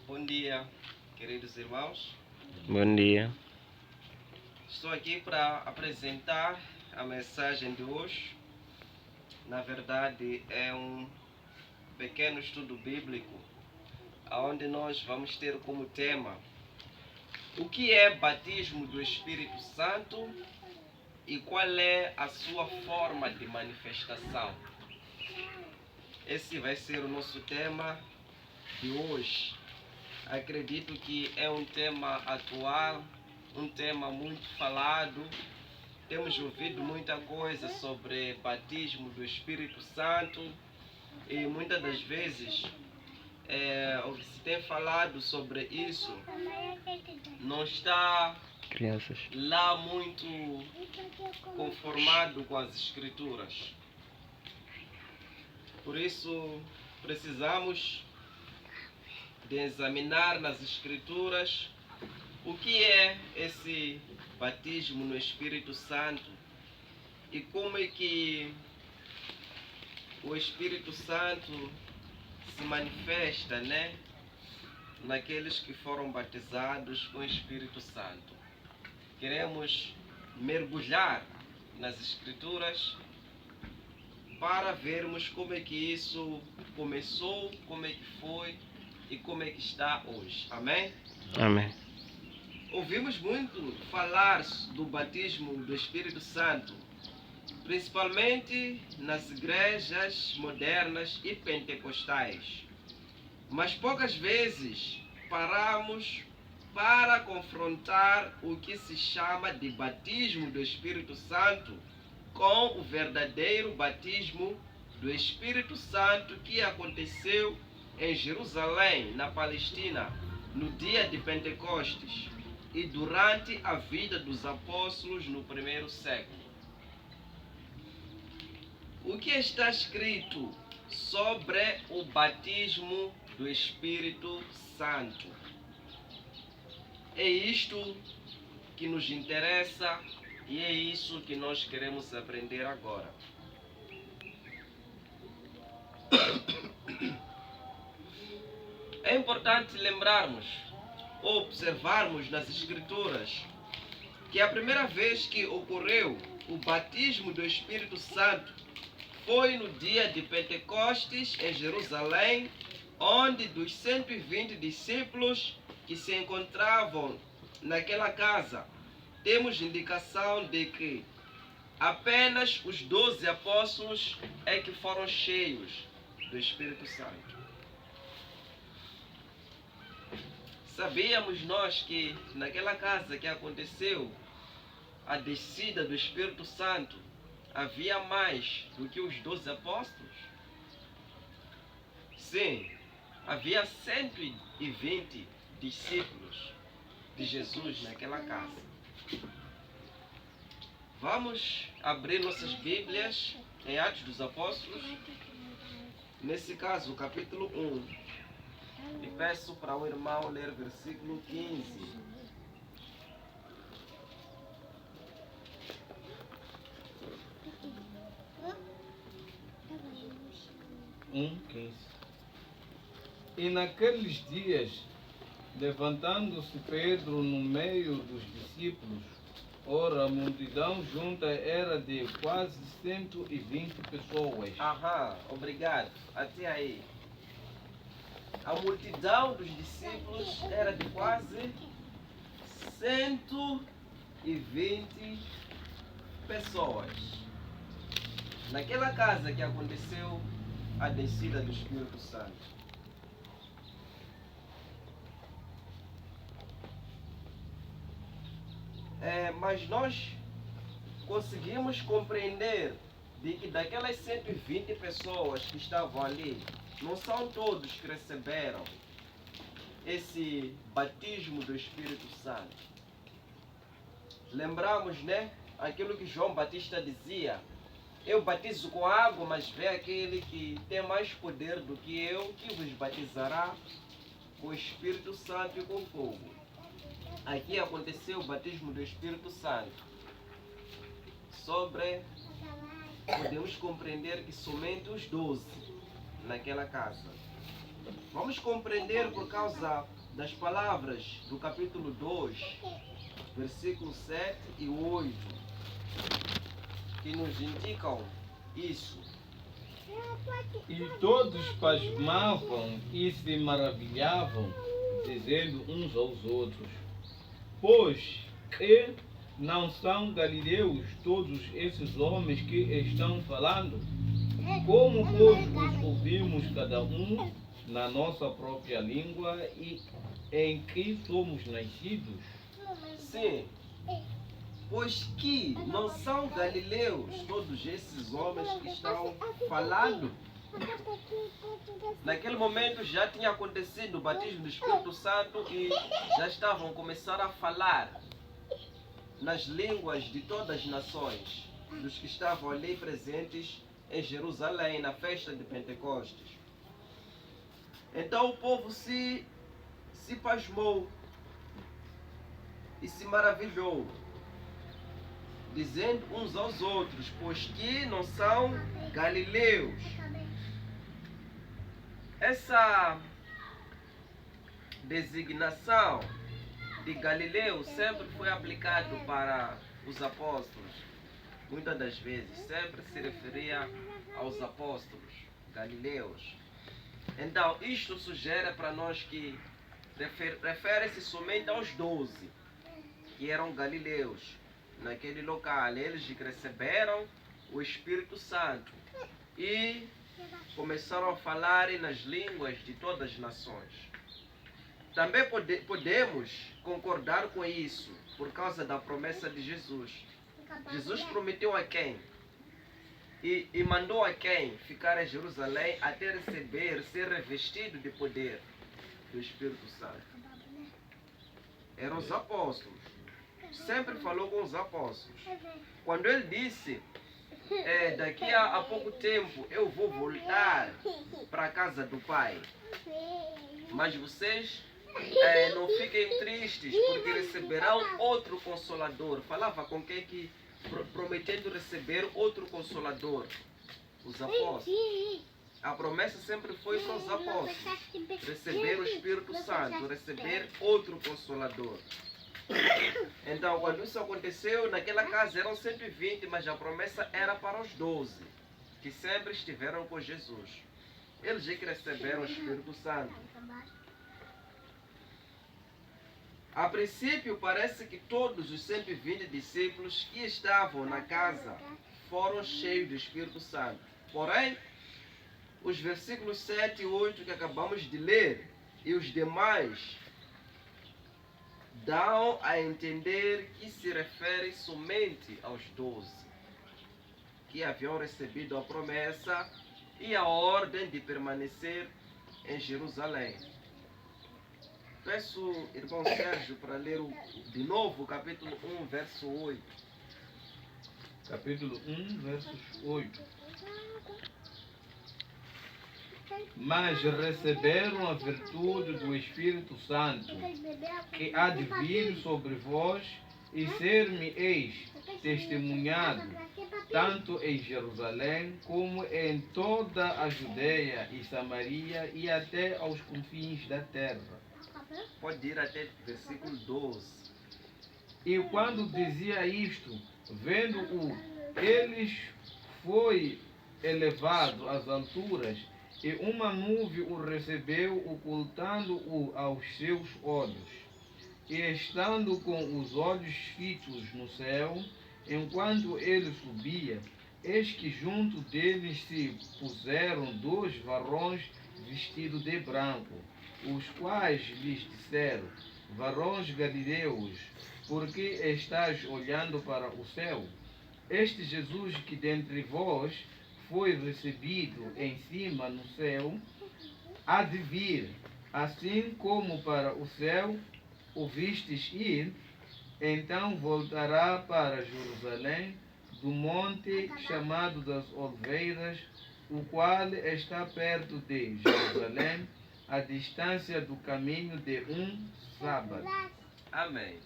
Bom dia, queridos irmãos. Bom dia. Estou aqui para apresentar a mensagem de hoje. Na verdade, é um pequeno estudo bíblico, onde nós vamos ter como tema o que é batismo do Espírito Santo e qual é a sua forma de manifestação. Esse vai ser o nosso tema de hoje. Acredito que é um tema atual, um tema muito falado. Temos ouvido muita coisa sobre batismo do Espírito Santo e muitas das vezes o que se tem falado sobre isso não está Crianças. lá muito conformado com as Escrituras. Por isso, precisamos de examinar nas Escrituras o que é esse batismo no Espírito Santo e como é que o Espírito Santo se manifesta, naqueles que foram batizados com o Espírito Santo. Queremos mergulhar nas Escrituras para vermos como é que isso começou, como é que foi e como é que está hoje. Amém? Amém. Ouvimos muito falar do batismo do Espírito Santo, principalmente nas igrejas modernas e pentecostais. Mas poucas vezes paramos para confrontar o que se chama de batismo do Espírito Santo com o verdadeiro batismo do Espírito Santo que aconteceu em Jerusalém, na Palestina, no dia de Pentecostes e durante a vida dos apóstolos no primeiro século. O que está escrito sobre o batismo do Espírito Santo? É isto que nos interessa e é isso que nós queremos aprender agora. É importante lembrarmos ou observarmos nas Escrituras que a primeira vez que ocorreu o batismo do Espírito Santo foi no dia de Pentecostes em Jerusalém, onde dos 120 discípulos que se encontravam naquela casa, temos indicação de que apenas os 12 apóstolos é que foram cheios do Espírito Santo. Sabíamos nós que naquela casa que aconteceu a descida do Espírito Santo, havia mais do que os 12 apóstolos? Sim, havia 120 discípulos de Jesus naquela casa. Vamos abrir nossas Bíblias em Atos dos Apóstolos, nesse caso, capítulo 1. E peço para o irmão ler versículo 15. E naqueles dias, levantando-se Pedro no meio dos discípulos, ora, a multidão junta era de quase 120 pessoas. Obrigado. Até aí. A multidão dos discípulos era de quase 120 pessoas. Naquela casa que aconteceu a descida do Espírito Santo. Mas nós conseguimos compreender de que daquelas 120 pessoas que estavam ali, não são todos que receberam esse batismo do Espírito Santo. Lembramos, aquilo que João Batista dizia: eu batizo com água, mas vem aquele que tem mais poder do que eu, que vos batizará com o Espírito Santo e com fogo. Aqui aconteceu o batismo do Espírito Santo. Podemos compreender que somente os 12 naquela casa. Vamos compreender por causa das palavras do capítulo 2, versículos 7 e 8, que nos indicam isso. E todos pasmavam e se maravilhavam, dizendo uns aos outros: pois que não são galileus todos esses homens que estão falando? Como, pois, os ouvimos cada um na nossa própria língua e em que somos nascidos? Sim, pois que não são galileus todos esses homens que estão falando. Naquele momento já tinha acontecido o batismo do Espírito Santo e já estavam a começar a falar nas línguas de todas as nações, dos que estavam ali presentes em Jerusalém, na festa de Pentecostes. Então o povo se pasmou e se maravilhou, dizendo uns aos outros: pois que não são galileus. Essa designação de Galileu sempre foi aplicado para os apóstolos. Muitas das vezes, sempre se referia aos apóstolos galileus. Então, isto sugere para nós que refere-se somente aos 12, que eram galileus naquele local. Eles receberam o Espírito Santo e começaram a falar nas línguas de todas as nações. Também podemos concordar com isso por causa da promessa de Jesus. Jesus prometeu a quem? E mandou a quem ficar em Jerusalém até ser revestido de poder do Espírito Santo. Eram os apóstolos. Sempre falou com os apóstolos. Quando ele disse: daqui a pouco tempo eu vou voltar para a casa do Pai, mas vocês não fiquem tristes, porque receberão outro Consolador. Falava com quem que prometendo receber outro Consolador? Os apóstolos. A promessa sempre foi para os apóstolos: receber o Espírito Santo, receber outro Consolador. Então, quando isso aconteceu, naquela casa eram 120, mas a promessa era para os 12, que sempre estiveram com Jesus. Eles já que receberam o Espírito Santo. A princípio, parece que todos os 120 discípulos que estavam na casa foram cheios do Espírito Santo. Porém, os versículos 7 e 8 que acabamos de ler e os demais dão a entender que se refere somente aos 12 que haviam recebido a promessa e a ordem de permanecer em Jerusalém. Peço, irmão Sérgio, para ler de novo o capítulo 1, verso 8. Capítulo 1, versos 8. Mas receberam a virtude do Espírito Santo, que há de vir sobre vós, e ser-me-eis testemunhado, tanto em Jerusalém como em toda a Judeia e Samaria e até aos confins da terra. Pode ir até versículo 12. E quando dizia isto, vendo-o, eles foi elevado às alturas, e uma nuvem o recebeu, ocultando-o aos seus olhos. E estando com os olhos fitos no céu, enquanto ele subia, eis que junto deles se puseram 2 varões vestidos de branco, os quais lhes disseram: varões galileus, por que estáis olhando para o céu? Este Jesus que dentre vós foi recebido em cima no céu, há de vir, assim como para o céu o vistes ir, então voltará para Jerusalém, do monte chamado das Oliveiras, o qual está perto de Jerusalém, a distância do caminho de um sábado. Amém.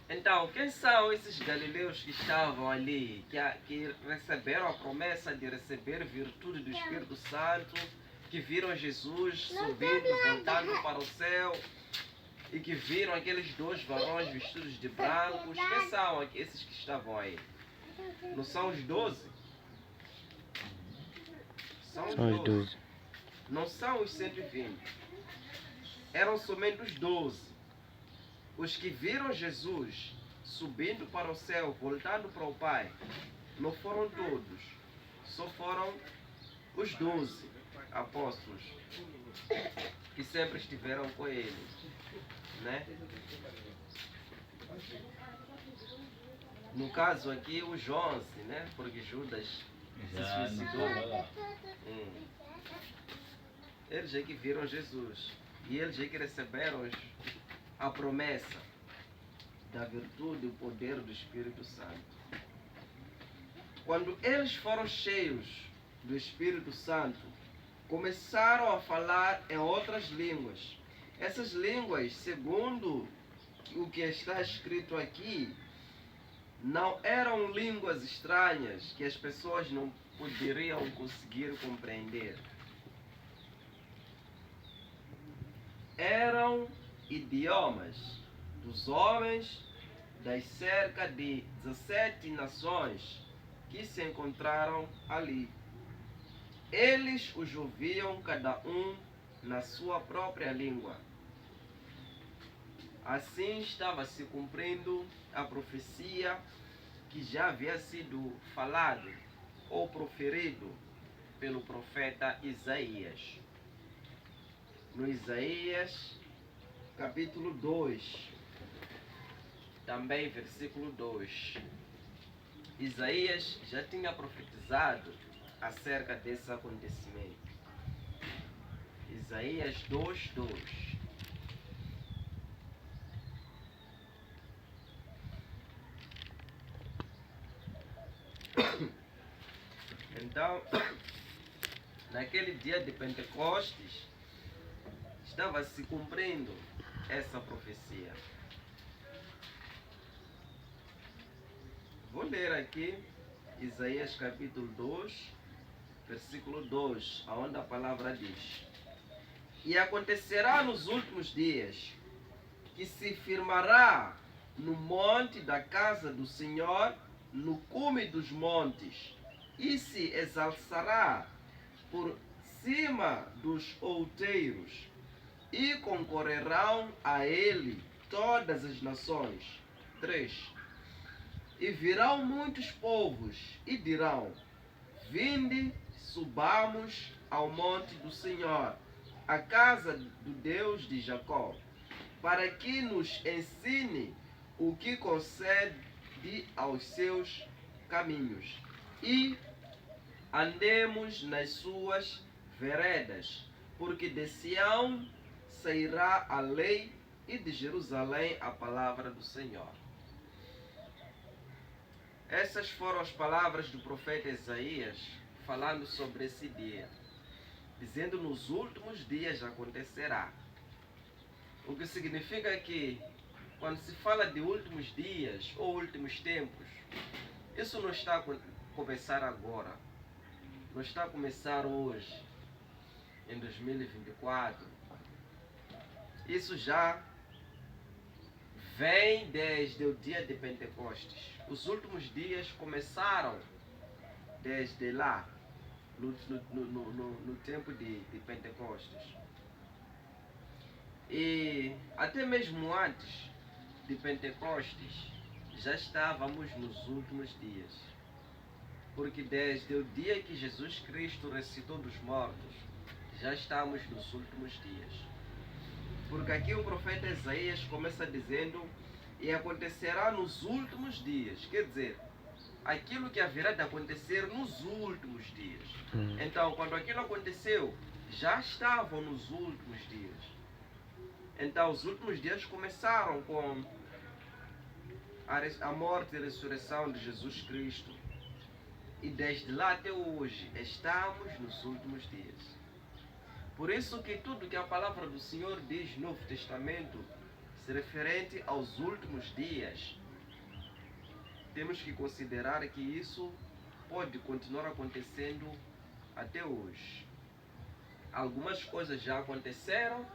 Então, quem são esses galileus que estavam ali, que receberam a promessa de receber virtude do Espírito Santo que viram Jesus subindo, voltando para o céu, e que viram aqueles 2 varões vestidos de brancos. Quem são esses que estavam aí? Não são os 12? São os São os 12. 12. Não são os 120. Eram somente os 12. Os que viram Jesus subindo para o céu, voltando para o Pai, não foram todos. Só foram os 12 apóstolos que sempre estiveram com ele, né? No caso aqui, os 11, né? Porque Judas se suicidou. Eles é que viram Jesus. E eles é que receberam a promessa da virtude e o poder do Espírito Santo. Quando eles foram cheios do Espírito Santo, começaram a falar em outras línguas. Essas línguas, segundo o que está escrito aqui, não eram línguas estranhas que as pessoas não poderiam conseguir compreender. Eram idiomas dos homens das cerca de 17 nações que se encontraram ali. Eles os ouviam cada um na sua própria língua. Assim estava se cumprindo a profecia que já havia sido falado ou proferido pelo profeta Isaías. No Isaías, capítulo 2, também versículo 2. Isaías já tinha profetizado acerca desse acontecimento. Isaías 2:2. Então, naquele dia de Pentecostes, estava se cumprindo essa profecia. Vou ler aqui Isaías capítulo 2, versículo 2, onde a palavra diz: E acontecerá nos últimos dias que se firmará no monte da casa do Senhor, no cume dos montes, e se exalçará por cima dos outeiros, e concorrerão a ele todas as nações. 3. E virão muitos povos, e dirão: Vinde, subamos ao monte do Senhor, à casa do Deus de Jacó, para que nos ensine o que concede aos seus caminhos, e andemos nas suas veredas, porque de Sião sairá a lei, e de Jerusalém a palavra do Senhor. Essas foram as palavras do profeta Isaías falando sobre esse dia, dizendo: nos últimos dias acontecerá. O que significa que quando se fala de últimos dias ou últimos tempos, isso não está a começar agora, não está a começar hoje, em 2024. Isso já vem desde o dia de Pentecostes. Os últimos dias começaram desde lá, no tempo de Pentecostes. E até mesmo antes de Pentecostes, já estávamos nos últimos dias. Porque desde o dia que Jesus Cristo ressuscitou dos mortos, já estamos nos últimos dias. Porque aqui o profeta Isaías começa dizendo: e acontecerá nos últimos dias. Quer dizer, aquilo que haverá de acontecer nos últimos dias. Então, quando aquilo aconteceu, já estavam nos últimos dias. Então, os últimos dias começaram com a morte e a ressurreição de Jesus Cristo. E desde lá até hoje, estamos nos últimos dias. Por isso que tudo que a palavra do Senhor diz no Novo Testamento, se referente aos últimos dias, temos que considerar que isso pode continuar acontecendo até hoje. algumas coisas já aconteceram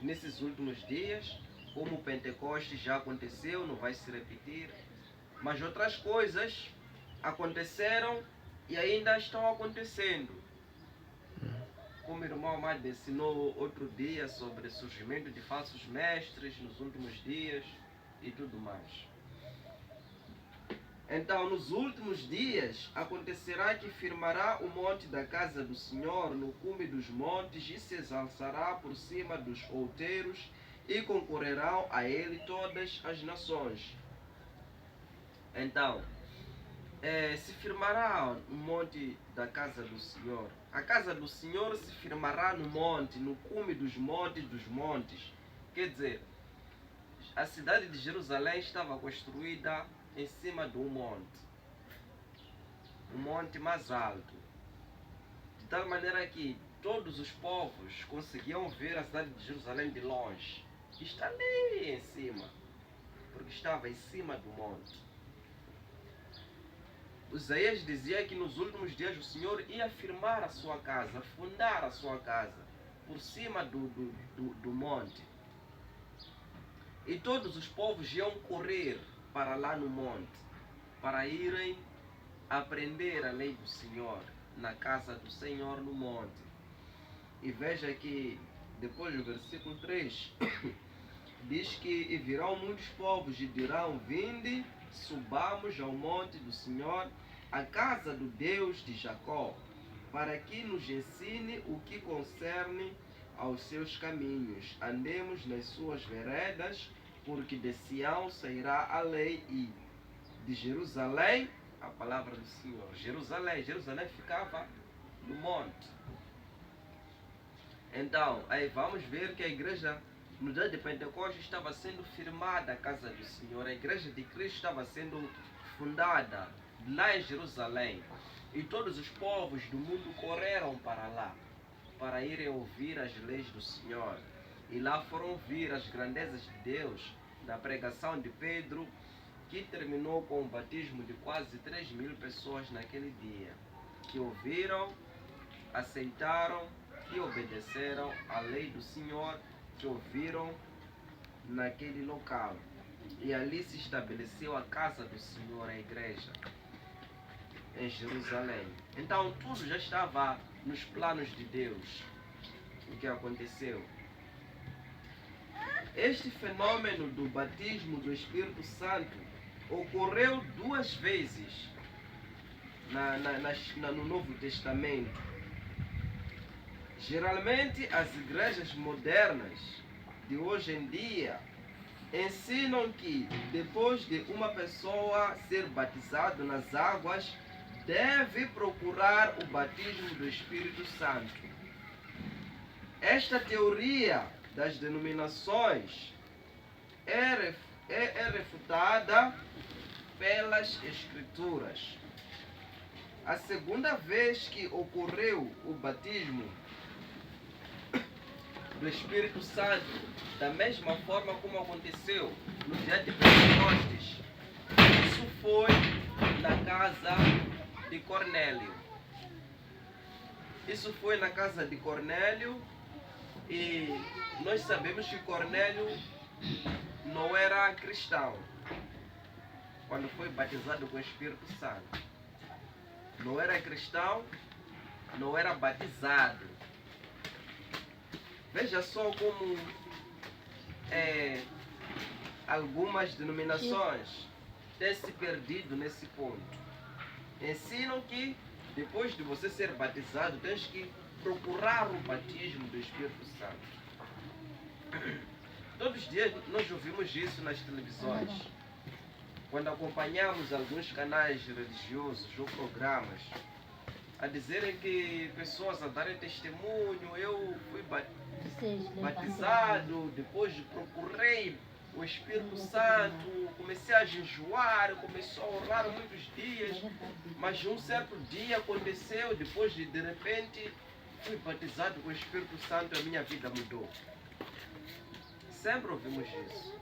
nesses últimos dias, como o Pentecostes já aconteceu, não vai se repetir, mas outras coisas aconteceram e ainda estão acontecendo. Como o irmão Amado ensinou outro dia sobre o surgimento de falsos mestres nos últimos dias e tudo mais. Então, nos últimos dias, acontecerá que firmará o monte da casa do Senhor no cume dos montes e se exalçará por cima dos outeiros e concorrerão a ele todas as nações. Então, se firmará o monte da casa do Senhor. A casa do Senhor se firmará no monte, no cume dos montes. Quer dizer, a cidade de Jerusalém estava construída em cima de um monte mais alto, de tal maneira que todos os povos conseguiam ver a cidade de Jerusalém de longe. Está ali em cima, porque estava em cima do monte. Isaías dizia que nos últimos dias o Senhor ia firmar a sua casa, fundar a sua casa, por cima do monte. E todos os povos iam correr para lá no monte, para irem aprender a lei do Senhor, na casa do Senhor no monte. E veja que depois do versículo 3, diz que e virão muitos povos e dirão: vinde, subamos ao monte do Senhor, a casa do Deus de Jacó, para que nos ensine o que concerne aos seus caminhos. Andemos nas suas veredas, porque de Sião sairá a lei e de Jerusalém a palavra do Senhor. Jerusalém ficava no monte. Então, aí vamos ver que a igreja no dia de Pentecostes estava sendo firmada a casa do Senhor. A igreja de Cristo estava sendo fundada lá em Jerusalém. E todos os povos do mundo correram para lá, para irem ouvir as leis do Senhor. E lá foram ouvir as grandezas de Deus, da pregação de Pedro, que terminou com o batismo de quase 3.000 pessoas naquele dia, que ouviram, aceitaram e obedeceram à lei do Senhor, que ouviram naquele local. E ali se estabeleceu a casa do Senhor, a igreja, em Jerusalém. Então tudo já estava nos planos de Deus, o que aconteceu. Este fenômeno do batismo do Espírito Santo ocorreu 2 vezes no Novo Testamento. Geralmente as igrejas modernas de hoje em dia ensinam que depois de uma pessoa ser batizada nas águas, deve procurar o batismo do Espírito Santo. Esta teoria das denominações é refutada pelas Escrituras. A segunda vez que ocorreu o batismo do Espírito Santo, da mesma forma como aconteceu no dia de Pentecostes, isso foi na casa de Cornélio. Isso foi na casa de Cornélio, e nós sabemos que Cornélio não era cristão quando foi batizado com o Espírito Santo. Não era cristão, não era batizado. Veja só como algumas denominações têm se perdido nesse ponto. Ensinam que depois de você ser batizado, tens que procurar o batismo do Espírito Santo. Todos os dias nós ouvimos isso nas televisões. Quando acompanhamos alguns canais religiosos ou programas, a dizerem que pessoas a darem testemunho: eu fui batizado, depois procurei o Espírito Santo, comecei a jejuar, comecei a orar muitos dias, mas um certo dia aconteceu, depois de repente fui batizado com o Espírito Santo e a minha vida mudou. Sempre ouvimos isso.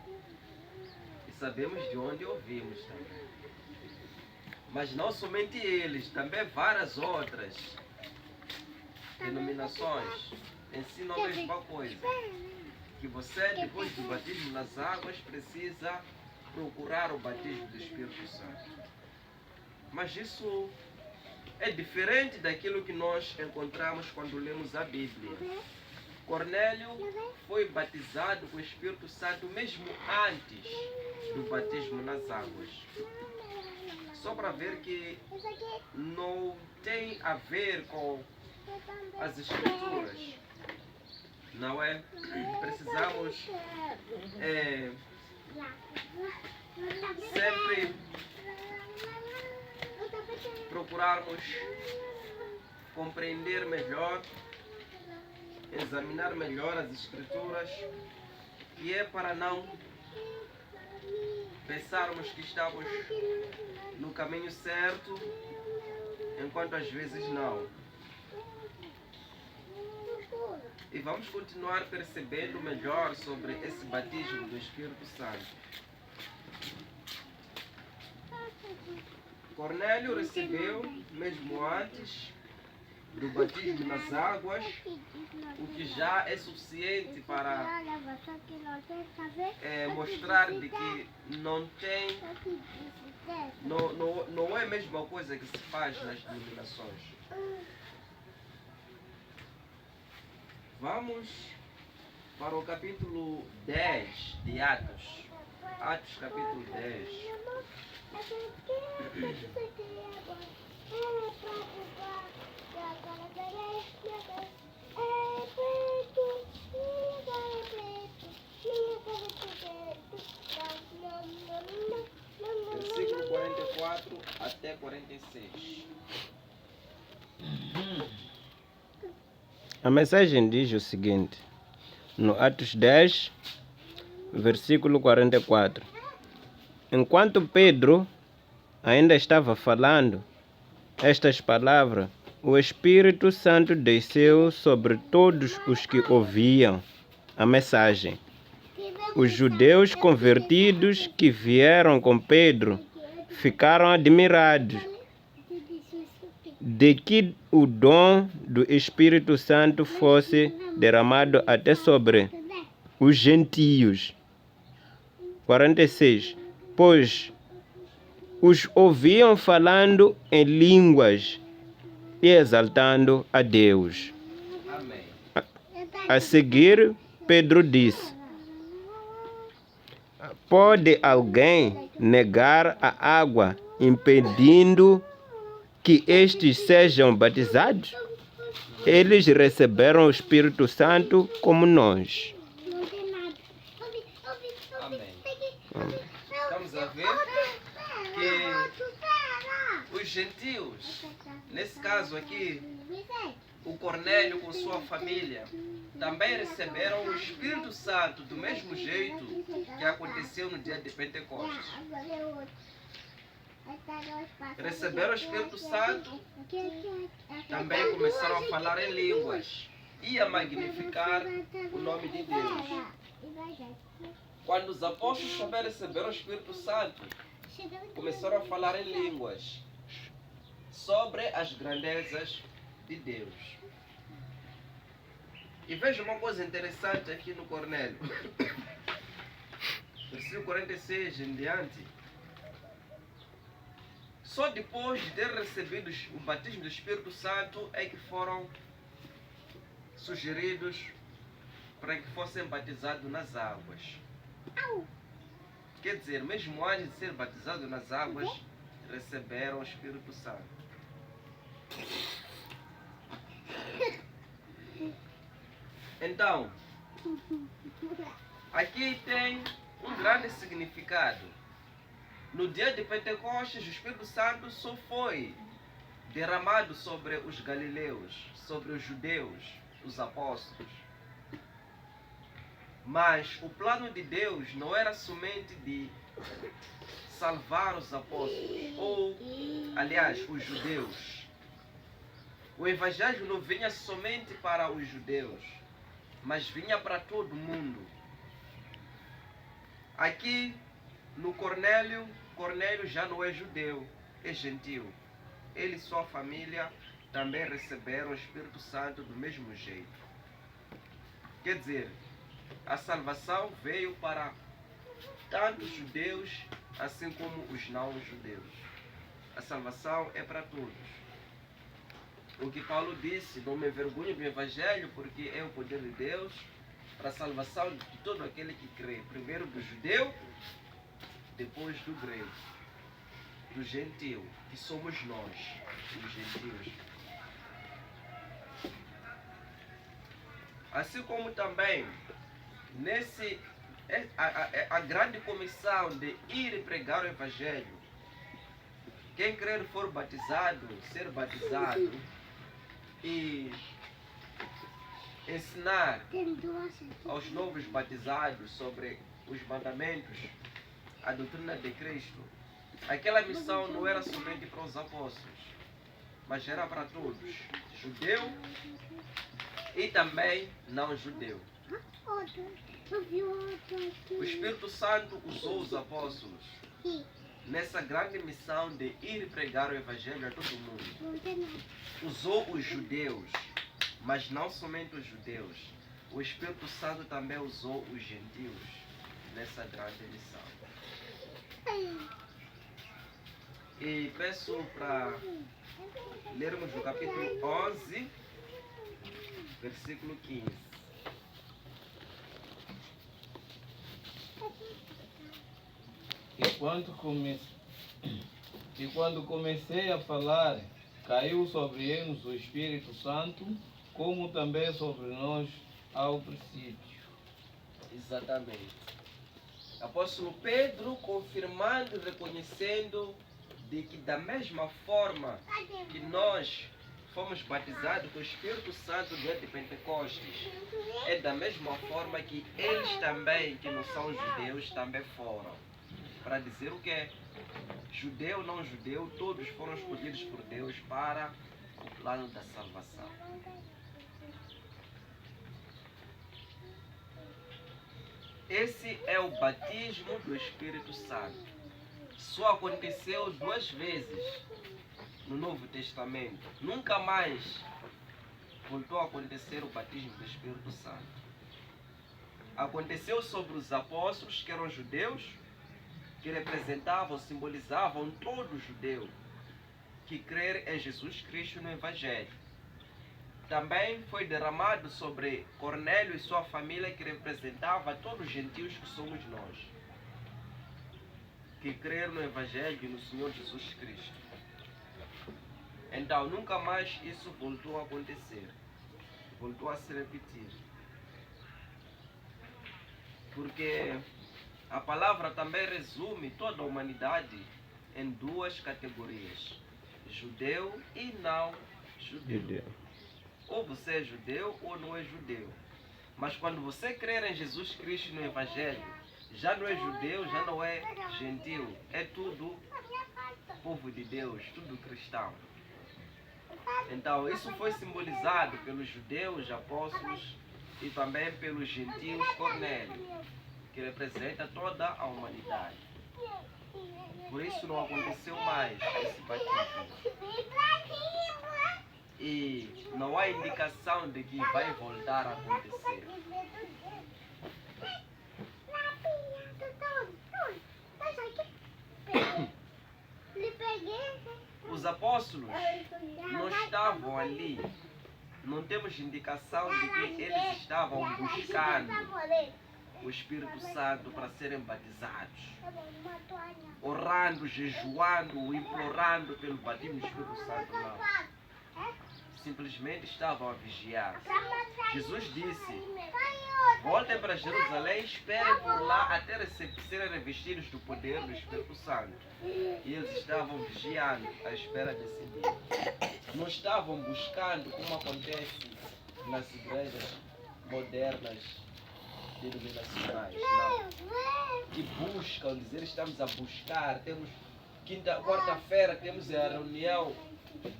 E sabemos de onde ouvimos também. Mas não somente eles, também várias outras denominações ensina a mesma coisa. Que você, depois do batismo nas águas, precisa procurar o batismo do Espírito Santo. Mas isso é diferente daquilo que nós encontramos quando lemos a Bíblia. Cornélio foi batizado com o Espírito Santo mesmo antes do batismo nas águas. Só para ver que não tem a ver com as Escrituras. Não é? Precisamos sempre procurarmos compreender melhor, examinar melhor as Escrituras, e é para não pensarmos que estamos no caminho certo, enquanto às vezes não. E vamos continuar percebendo melhor sobre esse batismo do Espírito Santo. Cornélio recebeu, mesmo antes do batismo nas águas, o que já é suficiente para mostrar de que não é a mesma coisa que se faz nas denominações. Vamos para o capítulo 10 de Atos. Atos capítulo 10. Versículo 44 até 46. A mensagem diz o seguinte, no Atos 10, versículo 44. Enquanto Pedro ainda estava falando estas palavras, o Espírito Santo desceu sobre todos os que ouviam a mensagem. Os judeus convertidos que vieram com Pedro ficaram admirados de que o dom do Espírito Santo fosse derramado até sobre os gentios. 46. Pois os ouviam falando em línguas e exaltando a Deus. Amém. A seguir, Pedro disse: pode alguém negar a água, impedindo que estes sejam batizados? Eles receberam o Espírito Santo como nós. Amém. Estamos a ver que os gentios, nesse caso aqui, o Cornélio com sua família, também receberam o Espírito Santo do mesmo jeito que aconteceu no dia de Pentecostes. Receberam o Espírito Santo, também começaram a falar em línguas e a magnificar o nome de Deus. Quando os apóstolos também receberam o Espírito Santo, começaram a falar em línguas sobre as grandezas de Deus. E veja uma coisa interessante aqui no Cornélio. Versículo 46 em diante. Só depois de ter recebido o batismo do Espírito Santo é que foram sugeridos para que fossem batizados nas águas. Quer dizer, mesmo antes de ser batizados nas águas, receberam o Espírito Santo. Então, aqui tem um grande significado. No dia de Pentecostes, o Espírito Santo só foi derramado sobre os galileus, sobre os judeus, os apóstolos. Mas o plano de Deus não era somente de salvar os apóstolos, ou, aliás, os judeus. O Evangelho não vinha somente para os judeus, mas vinha para todo mundo. Aqui, no Cornélio já não é judeu, é gentio. Ele e sua família também receberam o Espírito Santo do mesmo jeito. Quer dizer, a salvação veio para tanto os judeus assim como os não-judeus. A salvação é para todos. O que Paulo disse, não me envergonho do Evangelho, porque é o poder de Deus para a salvação de todo aquele que crê. Primeiro do judeu, depois do grego, do gentil, que somos nós, os gentios. Assim como também, a grande comissão de ir e pregar o Evangelho, quem crer for batizado, ser batizado e ensinar aos novos batizados sobre os mandamentos, a doutrina de Cristo. Aquela missão não era somente para os apóstolos, mas era para todos, judeu e também não judeu. O Espírito Santo usou os apóstolos nessa grande missão de ir pregar o Evangelho a todo mundo. Usou os judeus, mas não somente os judeus. O Espírito Santo também usou os gentios nessa grande missão. E peço para lermos o capítulo 11, versículo 15. E quando comecei a falar, caiu sobre eles o Espírito Santo, como também sobre nós ao princípio. Exatamente. Apóstolo Pedro confirmando e reconhecendo de que da mesma forma que nós fomos batizados com o Espírito Santo no dia de Pentecostes, é da mesma forma que eles também, que não são judeus, também foram. Para dizer o que? Judeu, não judeu, todos foram escolhidos por Deus para o plano da salvação. Esse é o batismo do Espírito Santo. Só aconteceu 2 vezes no Novo Testamento. Nunca mais voltou a acontecer o batismo do Espírito Santo. Aconteceu sobre os apóstolos, que eram judeus, que representavam, simbolizavam todo judeu que crer em Jesus Cristo no Evangelho. Também foi derramado sobre Cornélio e sua família, que representava todos os gentios que somos nós, que crer no Evangelho e no Senhor Jesus Cristo. Então, nunca mais isso voltou a acontecer. Voltou a se repetir. Porque a palavra também resume toda a humanidade em 2 categorias: judeu e não judeu. Ou você é judeu ou não é judeu. Mas quando você crer em Jesus Cristo no Evangelho, já não é judeu, já não é gentil. É tudo povo de Deus, tudo cristão. Então, isso foi simbolizado pelos judeus, apóstolos, e também pelos gentios, Cornélio, que representa toda a humanidade. Por isso não aconteceu mais esse batismo. E não há indicação de que vai voltar a acontecer. Os apóstolos não estavam ali. Não temos indicação de que eles estavam buscando o Espírito Santo para serem batizados, orando, jejuando, implorando pelo batismo do Espírito Santo, não. Simplesmente estavam a vigiar. Jesus disse: voltem para Jerusalém e esperem por lá até serem revestidos do poder do Espírito Santo. E eles estavam vigiando à espera desse dia. Não estavam buscando, como acontece nas igrejas modernas denominacionais, não. Que buscam, dizer estamos a buscar, temos quarta-feira temos a reunião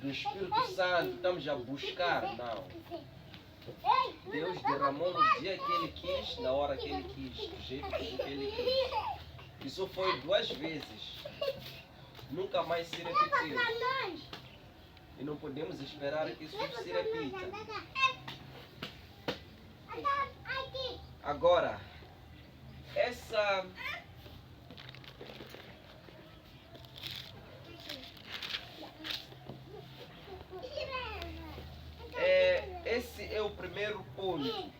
do Espírito Santo, estamos a buscar, não. Deus derramou no dia que Ele quis, na hora que Ele quis, do jeito que Ele quis. Isso foi 2 vezes. Nunca mais se repetiu. E não podemos esperar que isso se repita. Agora, essa esse é o primeiro ponto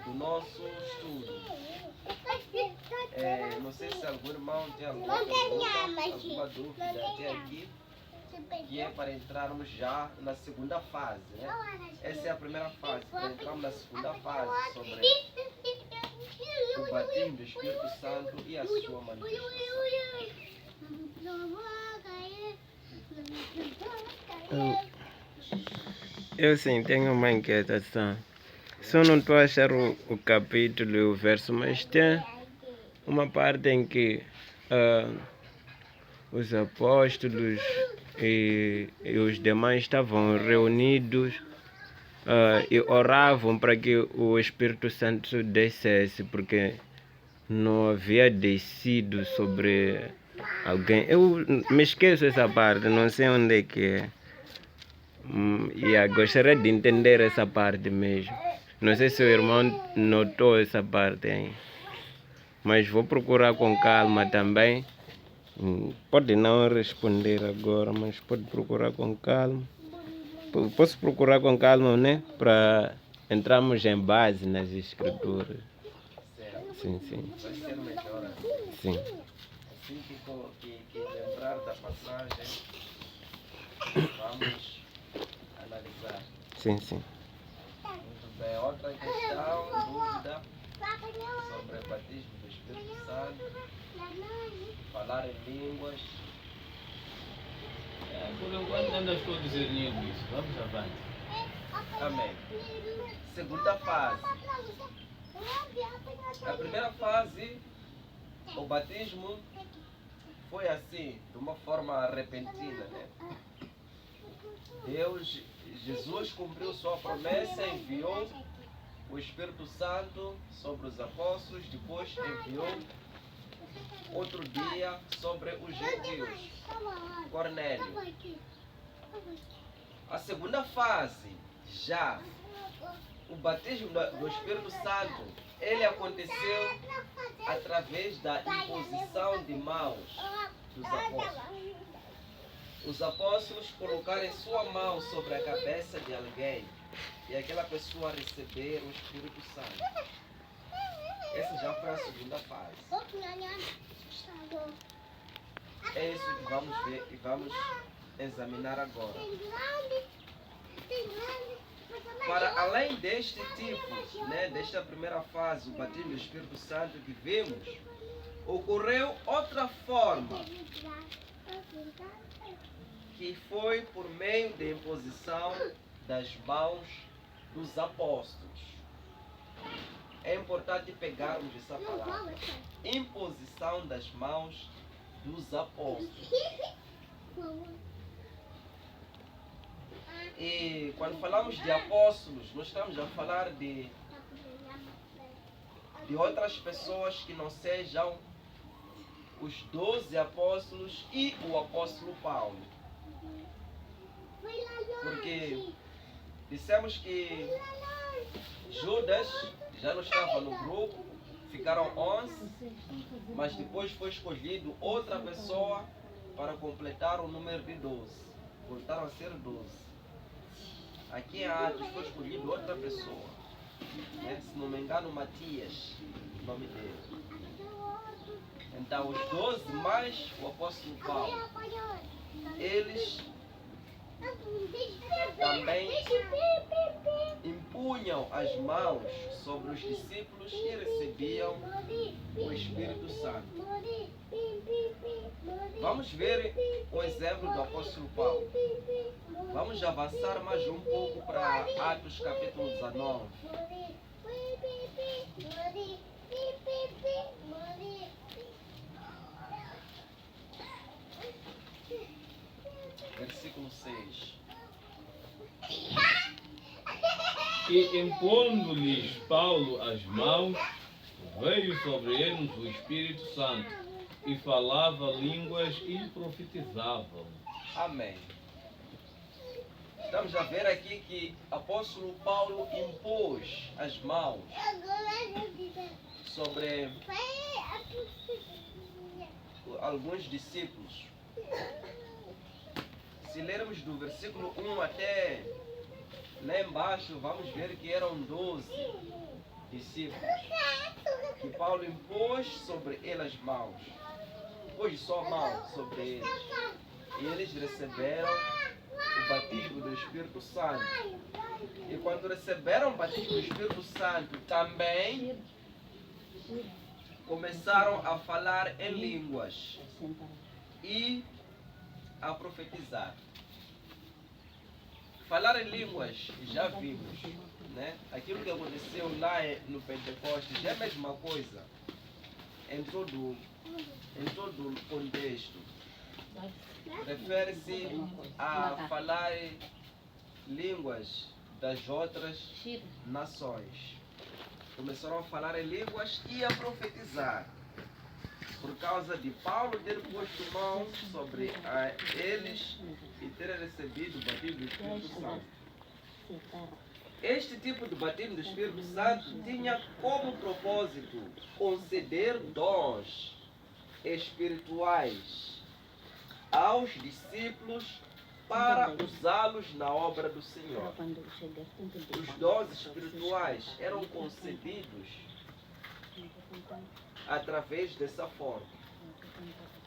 do nosso estudo. Não sei se algum irmão tem alguma pergunta, alguma dúvida até aqui, que é para entrarmos já na segunda fase, né? Essa é a primeira fase, para entrarmos na segunda fase sobre o batismo do Espírito Santo e a sua manifestação. Eu sim tenho uma inquietação. Só não estou a achar o capítulo e o verso, mas tem uma parte em que os apóstolos e os demais estavam reunidos e oravam para que o Espírito Santo descesse, porque não havia descido sobre alguém. Eu me esqueço essa parte, não sei onde é que é. Gostaria de entender essa parte mesmo. Não sei se o irmão notou essa parte aí, mas vou procurar com calma também. Pode não responder agora, mas pode procurar com calma. Posso procurar com calma, né? Para entrarmos em base nas escrituras. Sim, sim. Vai ser melhor assim. Sim. Assim que lembrar da passagem, vamos analisar. Sim, sim. Muito bem. Outra questão, dúvida sobre o batismo do Espírito Santo, falar em línguas. Por enquanto ainda estou discernindo isso. Vamos avante. Amém. Segunda fase. A primeira fase, o batismo foi assim, de uma forma repentina, né? Jesus cumpriu sua promessa, enviou o Espírito Santo sobre os apóstolos, depois enviou outro dia sobre os gentios, Cornélio. A segunda fase, já o batismo do Espírito Santo, ele aconteceu através da imposição de mãos dos apóstolos. Os apóstolos colocarem sua mão sobre a cabeça de alguém e aquela pessoa receber o Espírito Santo. Essa já foi a segunda fase. É isso que vamos ver e vamos examinar agora. Para além deste tipo, né, desta primeira fase, o batismo do Espírito Santo que vimos, ocorreu outra forma, que foi por meio da imposição das mãos dos apóstolos. É importante pegarmos essa palavra. Imposição das mãos dos apóstolos. E quando falamos de apóstolos, nós estamos a falar de outras pessoas que não sejam os 12 apóstolos e o apóstolo Paulo. Porque dissemos que Judas já não estava no grupo, ficaram 11, mas depois foi escolhido outra pessoa para completar o número de 12. Voltaram a ser 12. Aqui em Atos foi escolhido outra pessoa, né? Se não me engano, Matias, o nome dele. Então, os 12 mais o apóstolo Paulo, eles também impunham as mãos sobre os discípulos e recebiam o Espírito Santo. Vamos ver o exemplo do apóstolo Paulo. Vamos avançar mais um pouco para Atos capítulo 19. Versículo 6. E impondo-lhes Paulo as mãos, veio sobre eles o Espírito Santo, e falava línguas e profetizavam. Amém. Estamos a ver aqui que o apóstolo Paulo impôs as mãos sobre alguns discípulos. Se lermos do versículo 1 até lá embaixo, vamos ver que eram 12 discípulos que Paulo impôs sobre eles as mãos. Pôs só a mão sobre eles. E eles receberam o batismo do Espírito Santo. E quando receberam o batismo do Espírito Santo, também começaram a falar em línguas e a profetizar. Falar em línguas, já vimos, né? Aquilo que aconteceu lá no Pentecostes é a mesma coisa em todo o contexto. Refere-se a falar línguas das outras nações. Começaram a falar em línguas e a profetizar. Por causa de Paulo ter posto mão sobre eles e ter recebido o batismo do Espírito Santo. Este tipo de batismo do Espírito Santo tinha como propósito conceder dons espirituais aos discípulos para usá-los na obra do Senhor. Os dons espirituais eram concedidos através dessa forma.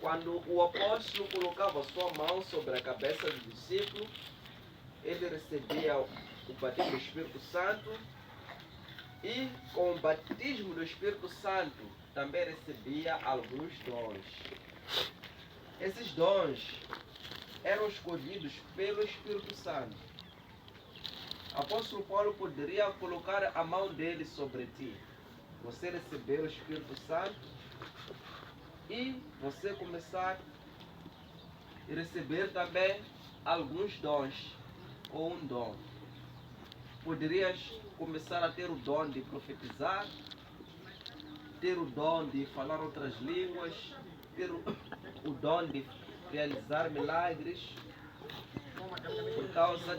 Quando o apóstolo colocava sua mão sobre a cabeça do discípulo, ele recebia o batismo do Espírito Santo e com o batismo do Espírito Santo também recebia alguns dons. Esses dons eram escolhidos pelo Espírito Santo. O apóstolo Paulo poderia colocar a mão dele sobre ti. Você receber o Espírito Santo e você começar a receber também alguns dons ou um dom. Poderias começar a ter o dom de profetizar, ter o dom de falar outras línguas, ter o dom de realizar milagres por causa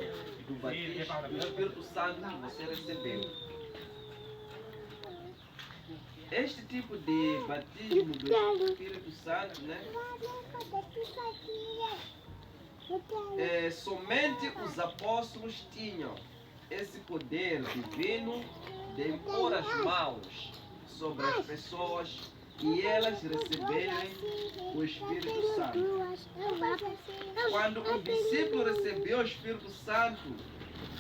do batismo do Espírito Santo que você recebeu. Este tipo de batismo do Espírito Santo, né? Somente os apóstolos tinham esse poder divino de impor as mãos sobre as pessoas e elas receberem o Espírito Santo. Quando um discípulo recebeu o Espírito Santo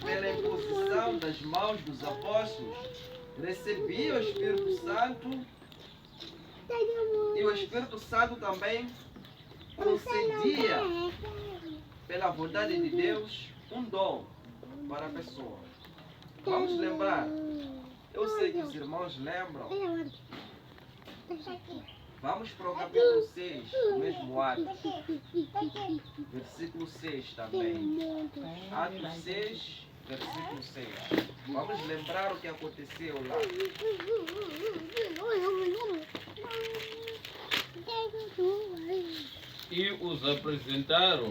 pela imposição das mãos dos apóstolos, recebia o Espírito Santo e o Espírito Santo também concedia, pela vontade de Deus, um dom para a pessoa. Vamos lembrar. Eu sei que os irmãos lembram. Vamos para o capítulo 6, o mesmo Atos. Versículo 6 também. Atos 6, versículo 6. Vamos lembrar o que aconteceu lá. E os apresentaram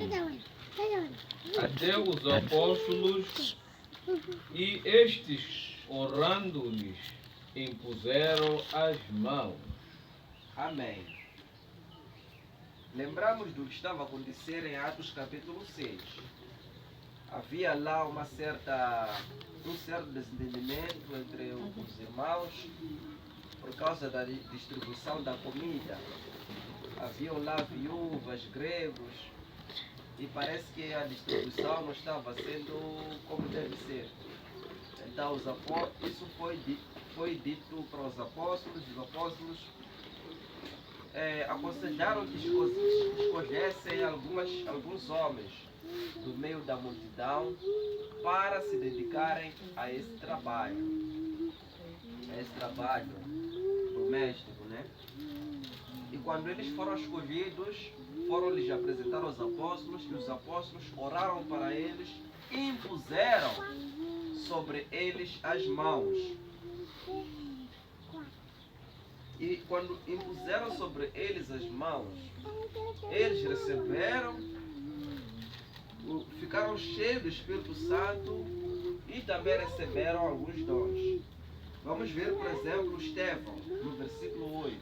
até os apóstolos, e estes, orando-lhes, impuseram as mãos. Amém. Lembramos do que estava a acontecer em Atos capítulo 6. Havia lá um certo desentendimento entre os irmãos por causa da distribuição da comida. Haviam lá viúvas, gregos, e parece que a distribuição não estava sendo como deve ser. Então isso foi dito para os apóstolos aconselharam que escolhessem alguns homens do meio da multidão para se dedicarem a esse trabalho doméstico, né? E quando eles foram escolhidos, foram-lhes apresentar aos apóstolos, e os apóstolos oraram para eles e impuseram sobre eles as mãos. E quando impuseram sobre eles as mãos, eles receberam ficaram cheios do Espírito Santo e também receberam alguns dons. Vamos ver, por exemplo, Estevão, no versículo 8.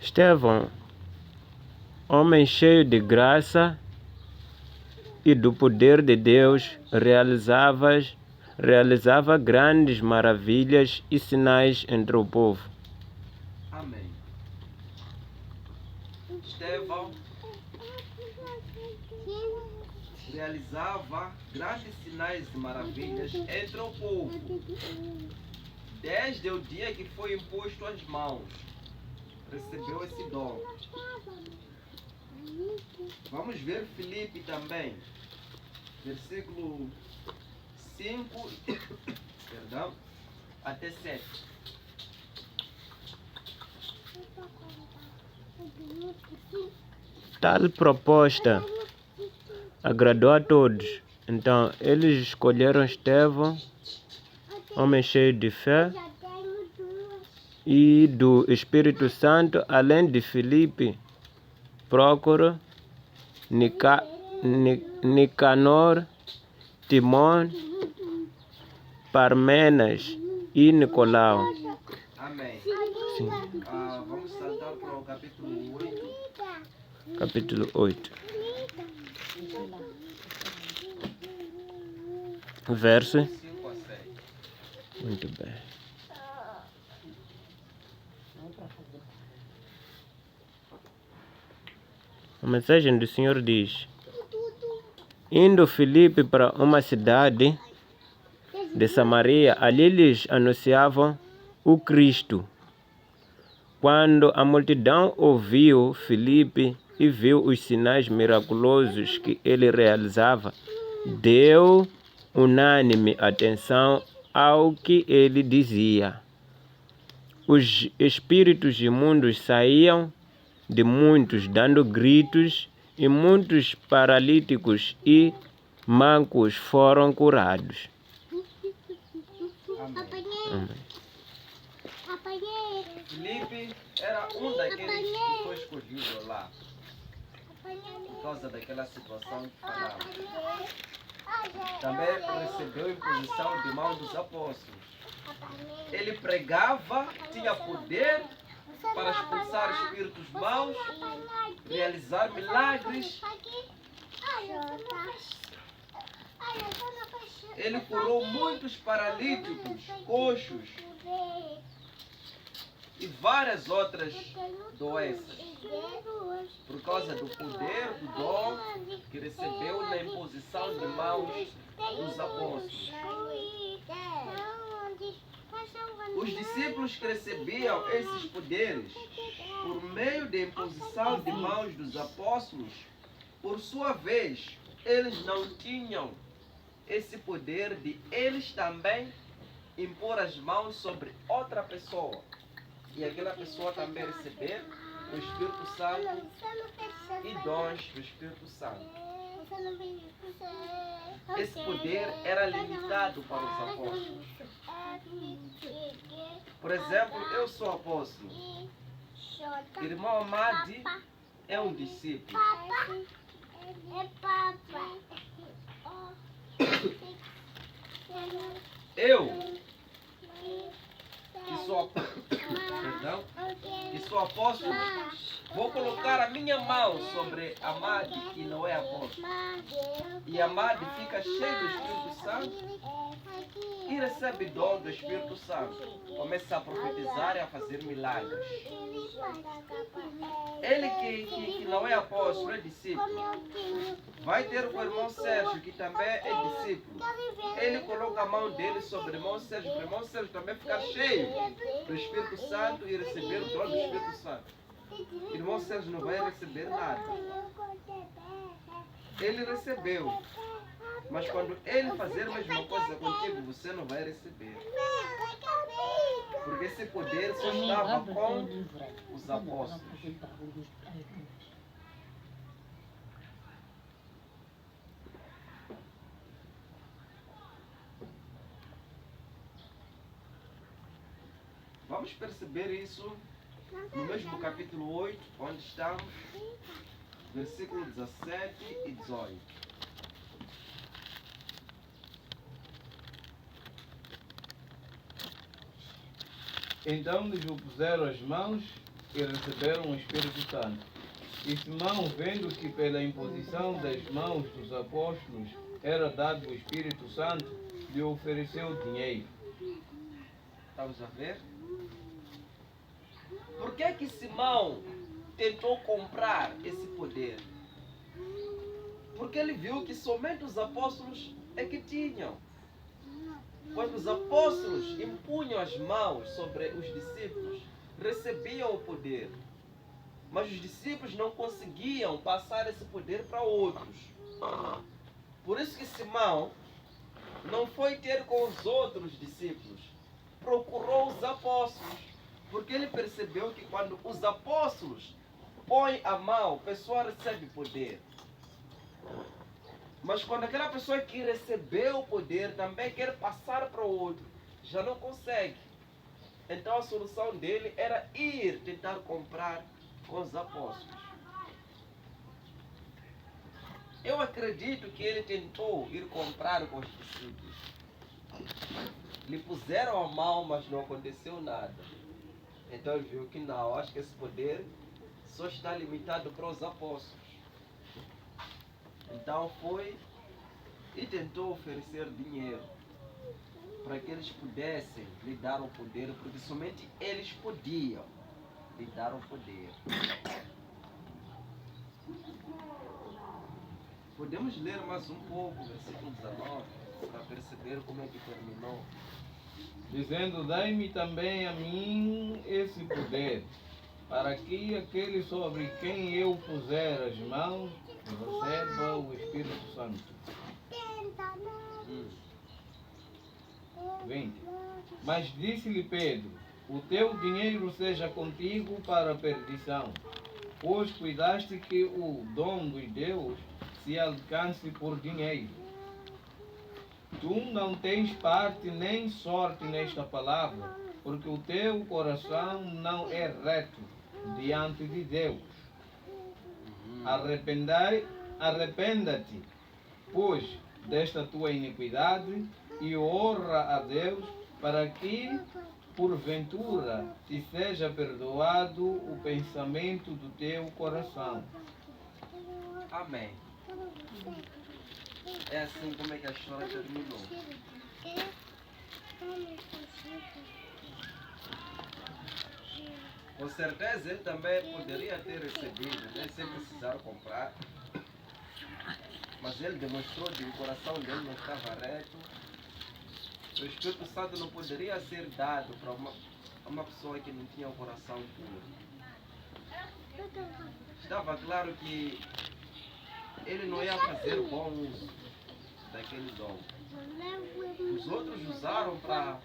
Estevão, homem cheio de graça e do poder de Deus, realizava grandes maravilhas e sinais entre o povo. Amém. Estevão realizava grandes sinais e maravilhas entre o povo, desde o dia que foi imposto as mãos. Recebeu esse dom. Vamos ver Filipe também, versículo 5 perdão, até 7. Tal proposta agradou a todos. Então, eles escolheram Estevão, homem cheio de fé e do Espírito Santo, além de Filipe, Prócoro, Nicanor, Timon, Parmenas e Nicolau. Amém. Sim. Vamos saltar para o capítulo 8. Capítulo 8. Verso. 5 a 6. Muito bem. A mensagem do Senhor diz: indo Filipe para uma cidade de Samaria, ali lhes anunciavam o Cristo. Quando a multidão ouviu Filipe e viu os sinais miraculosos que ele realizava, deu unânime atenção ao que ele dizia. Os espíritos imundos saíam de muitos, dando gritos, e muitos paralíticos e mancos foram curados. Amém. Filipe era um daqueles que foi escolhido lá, por causa daquela situação que falava. Também recebeu imposição de mão dos apóstolos. Ele pregava, tinha poder para expulsar espíritos maus, realizar milagres. Ele curou muitos paralíticos, coxos e várias outras doenças, por causa do poder do dom que recebeu na imposição de mãos dos apóstolos. Os discípulos que recebiam esses poderes por meio da imposição de mãos dos apóstolos, por sua vez, eles não tinham esse poder de eles também impor as mãos sobre outra pessoa e aquela pessoa também receber o Espírito Santo e dons do Espírito Santo. Esse poder era limitado para os apóstolos. Por exemplo, eu sou apóstolo. Irmão Amadi é um discípulo. Eu, que sou apóstolo, vou colocar a minha mão sobre Amadi, que não é apóstolo. E Amadi fica cheio do Espírito Santo e recebe dom do Espírito Santo. Começa a profetizar e a fazer milagres. Ele que não é apóstolo, é discípulo. Vai ter o irmão Sérgio, que também é discípulo. Ele coloca a mão dele sobre o irmão Sérgio, para o irmão Sérgio também ficar cheio do Espírito Santo e receber o dom do Espírito Santo. O irmão Sérgio não vai receber nada. Ele recebeu. Mas quando ele fazer a mesma coisa contigo, você não vai receber. Porque esse poder só estava com os apóstolos. Vamos perceber isso no mesmo capítulo 8, onde estamos. versículo 17 e 18. Então lhes puseram as mãos e receberam o Espírito Santo. E Simão, vendo que pela imposição das mãos dos apóstolos era dado o Espírito Santo, lhe ofereceu dinheiro. Estamos a ver? Por que Simão tentou comprar esse poder? Porque ele viu que somente os apóstolos é que tinham. Quando os apóstolos impunham as mãos sobre os discípulos, recebiam o poder. Mas os discípulos não conseguiam passar esse poder para outros. Por isso que Simão não foi ter com os outros discípulos, procurou os apóstolos, porque ele percebeu que quando os apóstolos põem a mão, a pessoa recebe poder. Mas quando aquela pessoa que recebeu o poder também quer passar para o outro, já não consegue. Então a solução dele era ir tentar comprar com os apóstolos. Eu acredito que ele tentou ir comprar com os discípulos. Lhe puseram a mão, mas não aconteceu nada. Então ele viu que não, acho que esse poder só está limitado para os apóstolos. Então foi e tentou oferecer dinheiro para que eles pudessem lhe dar o poder, porque somente eles podiam lhe dar o poder. Podemos ler mais um pouco, versículo 19, para perceber como é que terminou. Dizendo, dai-me também a mim esse poder, para que aquele sobre quem eu puser as mãos receba o Espírito Santo. 20. Mas disse-lhe Pedro, o teu dinheiro seja contigo para a perdição, pois cuidaste que o dom dos Deus se alcance por dinheiro. Tu não tens parte nem sorte nesta palavra, porque o teu coração não é reto diante de Deus. Arrependa-te, pois, desta tua iniquidade e honra a Deus, para que, porventura, te seja perdoado o pensamento do teu coração. Amém. É assim como é que a história terminou. Com certeza ele também poderia ter recebido, né, sem precisar comprar. Mas ele demonstrou que o coração dele não estava reto. O Espírito Santo não poderia ser dado para uma pessoa que não tinha o coração puro. Estava claro que ele não ia fazer bom uso daquele dom. Os outros usaram para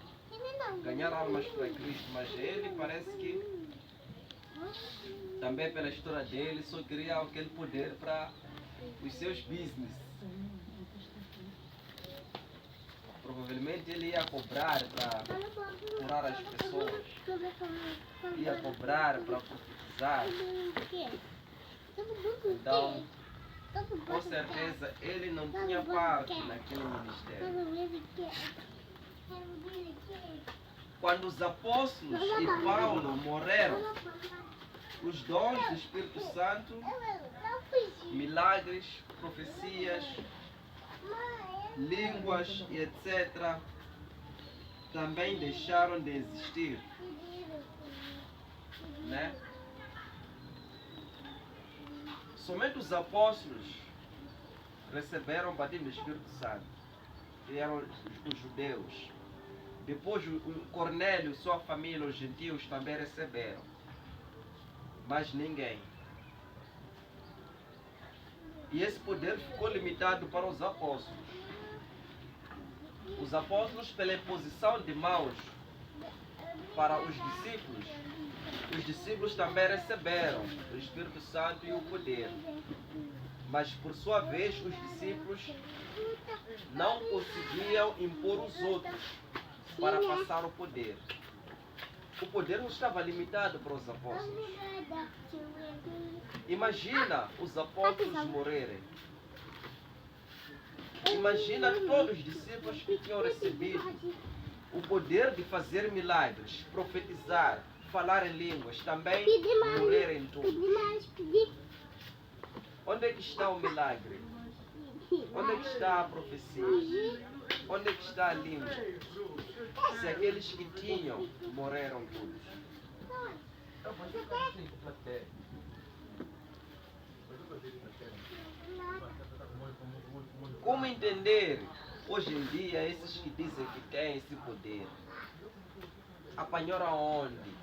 ganhar almas para Cristo, mas ele parece que também pela história dele só queria aquele poder para os seus business. Provavelmente ele ia cobrar para curar as pessoas, ia cobrar para profetizar. Então, com certeza, ele não tinha parte naquele ministério. Quando os apóstolos e Paulo morreram, os dons do Espírito Santo, milagres, profecias, línguas e etc., também deixaram de existir. Né? Somente os apóstolos receberam o batismo do Espírito Santo, que eram os judeus. Depois o Cornélio, sua família, os gentios também receberam. Mas ninguém. E esse poder ficou limitado para os apóstolos. Os apóstolos, pela imposição de mãos para os discípulos também receberam o Espírito Santo e o poder. Mas, por sua vez, os discípulos não conseguiam impor os outros para passar o poder. o poder não estava limitado para os apóstolos. Imagina os apóstolos morrerem. Imagina todos os discípulos que tinham recebido o poder de fazer milagres, profetizar, falar em línguas, também morrerem todos. Onde é que está o milagre? Onde é que está a profecia? Onde é que está a língua? Se aqueles que tinham morreram todos. Como entender hoje em dia esses que dizem que têm esse poder? Apanharam aonde?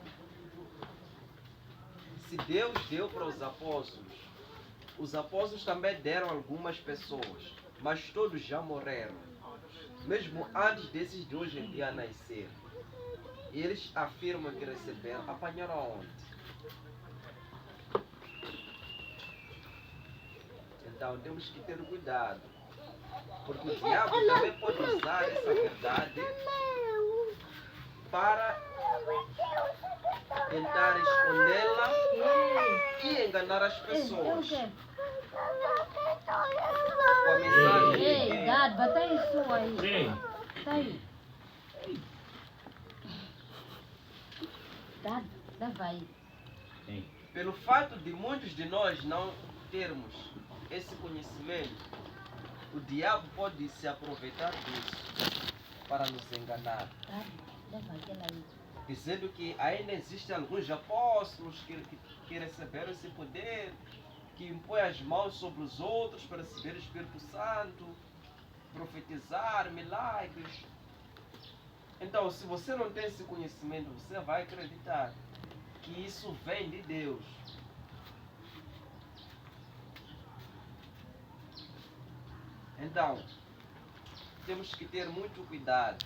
Se Deus deu para os apóstolos também deram a algumas pessoas, mas todos já morreram, mesmo antes desses de hoje em dia nascer. E eles afirmam que receberam, apanharam aonde? Então temos que ter cuidado, porque o diabo também pode usar essa verdade para tentar escondê-la e enganar as pessoas. Com a mensagem Ei, Dad, bata isso aí. Sim. Tá aí. Dad, dá vai. pelo fato de muitos de nós não termos esse conhecimento, o diabo pode se aproveitar disso para nos enganar, Dad, dá vai, aquela aí. dizendo que ainda existem alguns apóstolos que receberam esse poder, que impõem as mãos sobre os outros para receber o Espírito Santo, profetizar milagres. Então, se você não tem esse conhecimento, você vai acreditar que isso vem de Deus. Então, temos que ter muito cuidado.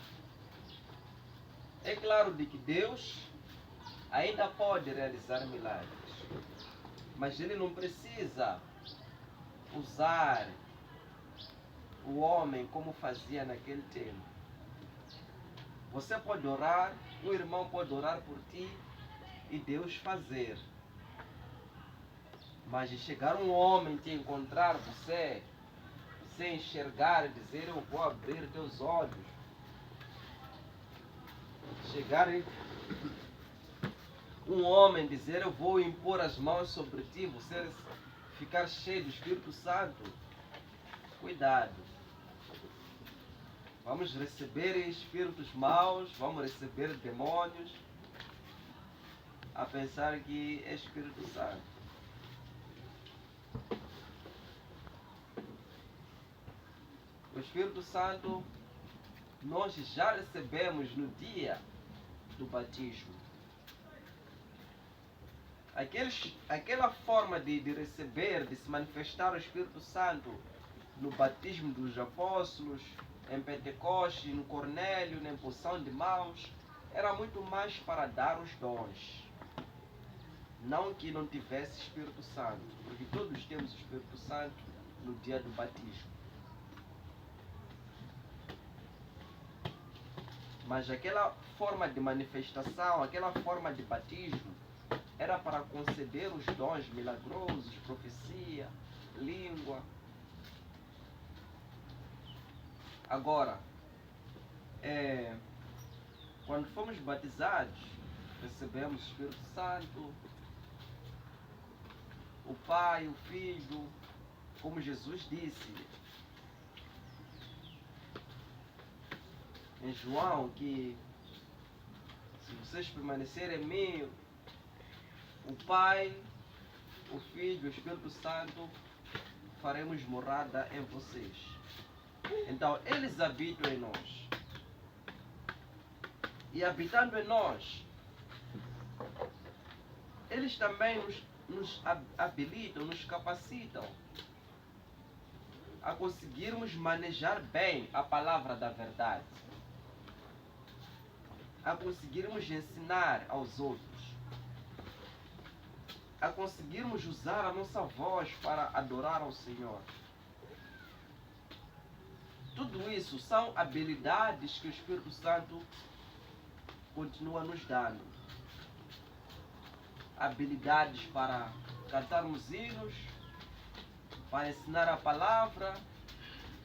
É claro de que Deus ainda pode realizar milagres, mas Ele não precisa usar o homem como fazia naquele tempo. Você pode orar, o irmão pode orar por ti e Deus fazer. Mas de chegar um homem te encontrar você, sem enxergar e dizer eu vou abrir teus olhos. Chegar um homem dizer eu vou impor as mãos sobre ti, você ficar cheio do Espírito Santo. Cuidado. Vamos receber espíritos maus, vamos receber demônios, a pensar que é Espírito Santo. O Espírito Santo nós já recebemos no dia do batismo. Aquela forma de receber, de se manifestar o Espírito Santo no batismo dos apóstolos, em Pentecostes, no Cornélio, na imposição de mãos, era muito mais para dar os dons. Não que não tivesse Espírito Santo, porque todos temos o Espírito Santo no dia do batismo. Mas aquela forma de manifestação, aquela forma de batismo, era para conceder os dons milagrosos, profecia, língua. Agora, quando fomos batizados, recebemos o Espírito Santo, o Pai, o Filho, como Jesus disse em João, que se vocês permanecerem em mim, o Pai, o Filho, o Espírito Santo, faremos morada em vocês. Então, eles habitam em nós. E habitando em nós, eles também nos habilitam, nos capacitam a conseguirmos manejar bem a palavra da verdade, a conseguirmos ensinar aos outros, a conseguirmos usar a nossa voz para adorar ao Senhor. Tudo isso são habilidades que o Espírito Santo continua nos dando. habilidades para cantarmos hinos, para ensinar a palavra,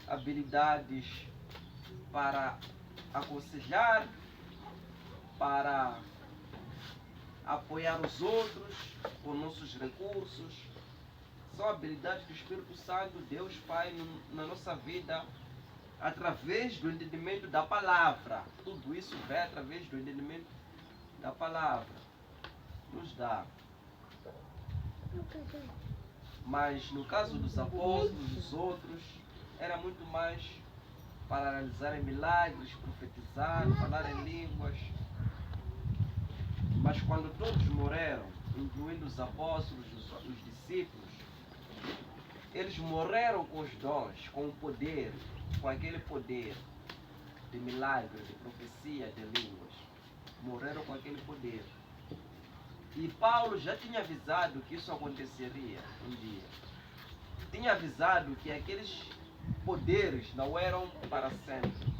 habilidades para aconselhar, para apoiar os outros com nossos recursos. São habilidades que o Espírito Santo, Deus Pai, na nossa vida, através do entendimento da palavra. Tudo isso vem através do entendimento da palavra. Nos dá. Mas no caso dos apóstolos, dos outros, era muito mais para realizarem milagres, profetizar, falar em línguas. Mas quando todos morreram, incluindo os apóstolos, os discípulos, eles morreram com os dons, com o poder, com aquele poder de milagre, de profecia, de línguas. Morreram com aquele poder. E Paulo já tinha avisado que isso aconteceria um dia. Tinha avisado que aqueles poderes não eram para sempre.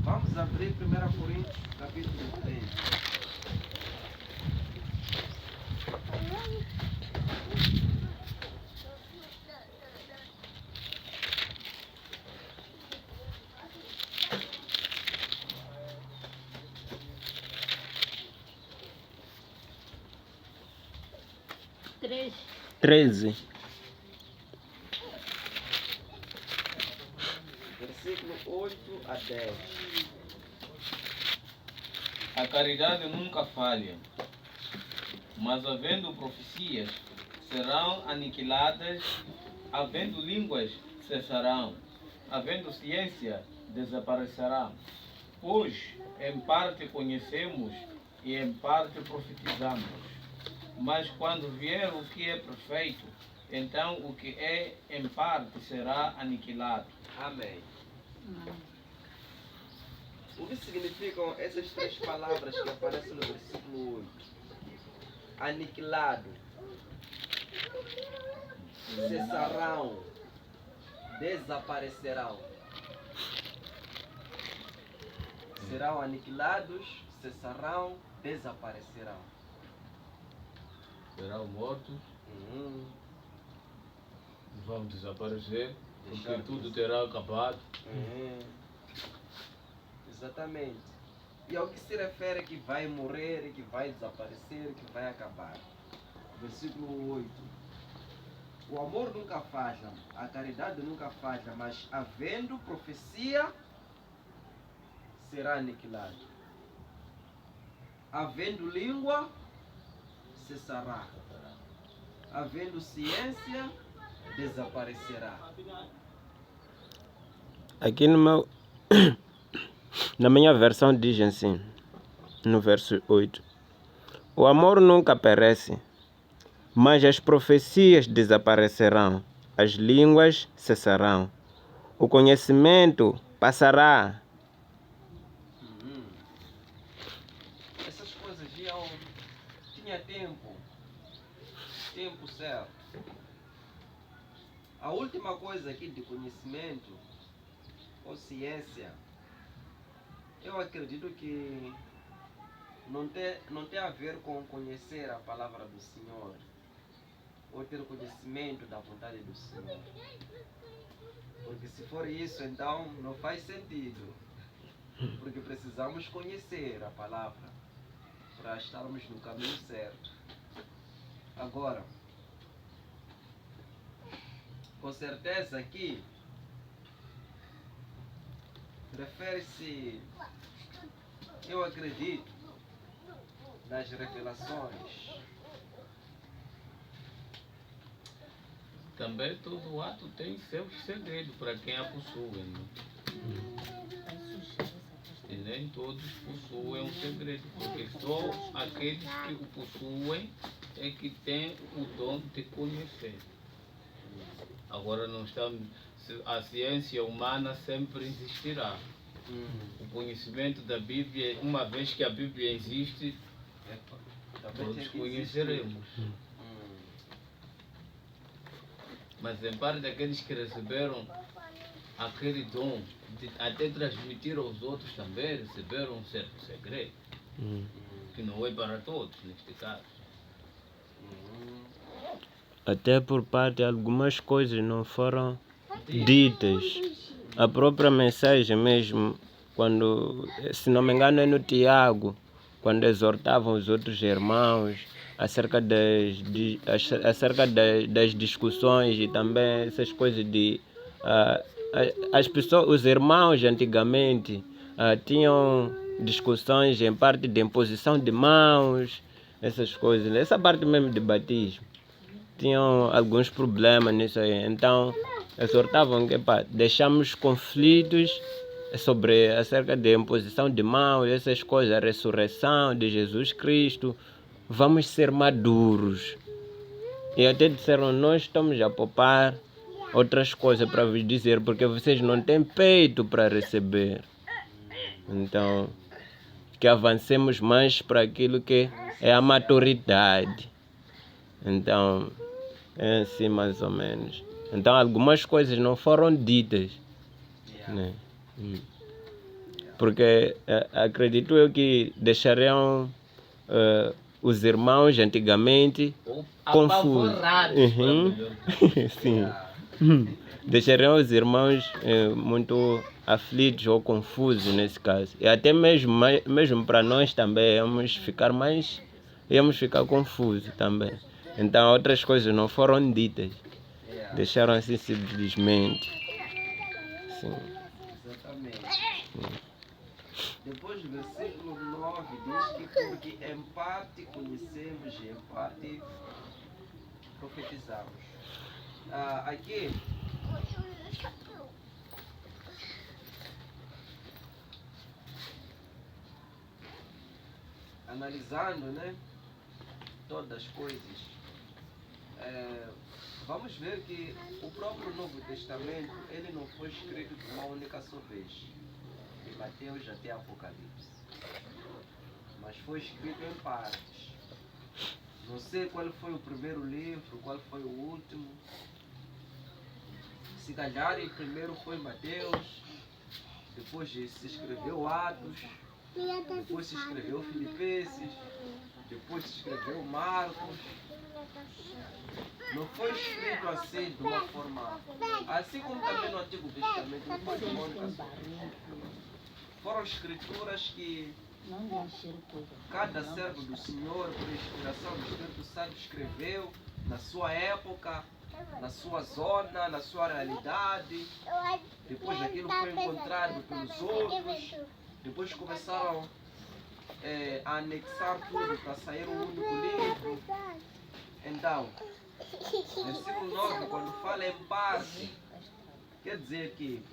Vamos abrir 1 Coríntios, capítulo 3. Três. 13. Versículo 8 a 10. A caridade nunca falha, mas havendo profecias, serão aniquiladas, havendo línguas, cessarão, havendo ciência, desaparecerá. Pois, em parte conhecemos e em parte profetizamos. Mas quando vier o que é perfeito, então o que é em parte será aniquilado. Amém. O que significam essas três palavras que aparecem no versículo 8? Aniquilado, cessarão, desaparecerão. Serão aniquilados, cessarão, desaparecerão. Serão mortos, Uhum. vão desaparecer, porque Deixar tudo terá acabado. Exatamente. E ao que se refere que vai morrer, que vai desaparecer, que vai acabar. Versículo 8. O amor nunca falha, a caridade nunca falha, mas havendo profecia, será aniquilado. Havendo língua, cessará. Havendo ciência, desaparecerá. Aqui no meu, na minha versão diz assim, no verso 8. O amor nunca perece, mas as profecias desaparecerão, as línguas cessarão, o conhecimento passará. Essas coisas iam... Tinha tempo certo. A última coisa aqui de conhecimento ou ciência, eu acredito que não tem a ver com conhecer a palavra do Senhor ou ter conhecimento da vontade do Senhor. Porque se for isso, então não faz sentido. Porque precisamos conhecer a palavra para estarmos no caminho certo. Agora, com certeza aqui refere-se, eu acredito, nas revelações. Também todo ato tem seus segredos para quem a possui. Né? E nem todos possuem um segredo, porque só aqueles que o possuem é que têm o dom de conhecer. Agora não estamos, a ciência humana sempre existirá. O conhecimento da Bíblia, uma vez que a Bíblia existe, todos conheceremos. Mas em parte daqueles que receberam aquele dom de até transmitir aos outros também receberam um certo segredo, que não é para todos neste caso. até por parte algumas coisas não foram ditas. A própria mensagem mesmo, quando, se não me engano, é no Tiago, quando exortavam os outros irmãos acerca das discussões e também essas coisas de as pessoas, os irmãos antigamente tinham discussões em parte de imposição de mãos, essas coisas, essa parte mesmo de batismo. Tinham alguns problemas nisso aí, então exortavam que deixamos conflitos acerca da imposição de mãos, essas coisas, a ressurreição de Jesus Cristo, vamos ser maduros. E até disseram, nós estamos a poupar outras coisas para vos dizer, porque vocês não têm peito para receber. Então, que avancemos mais para aquilo que é a maturidade. Então, é assim mais ou menos. Então, algumas coisas não foram ditas, né? Porque acredito eu que deixariam os irmãos antigamente confusos. Sim. Deixariam os irmãos muito aflitos ou confusos nesse caso. E até mesmo para nós também íamos ficar confusos também. Então outras coisas não foram ditas. Deixaram assim simplesmente. Sim. Exatamente. Depois do versículo 9 diz que porque em parte conhecemos e em parte profetizamos. Aqui analisando, né, todas as coisas, vamos ver que o próprio Novo Testamento ele não foi escrito de uma única só vez, de Mateus até Apocalipse, mas foi escrito em partes. Não sei qual foi o primeiro livro, qual foi o último. Se calhar o primeiro foi Mateus, depois se escreveu Atos, depois se escreveu Filipenses, depois se escreveu Marcos. Não foi escrito assim de uma forma, assim como também no Antigo Testamento, não foi de uma única só. Foram escrituras que cada servo do Senhor, por inspiração do Espírito Santo, escreveu na sua época, na sua zona, na sua realidade. Depois aquilo foi encontrado pelos outros. Depois começaram a anexar tudo para sair um único livro. Então, versículo 9, quando fala em parte, quer dizer que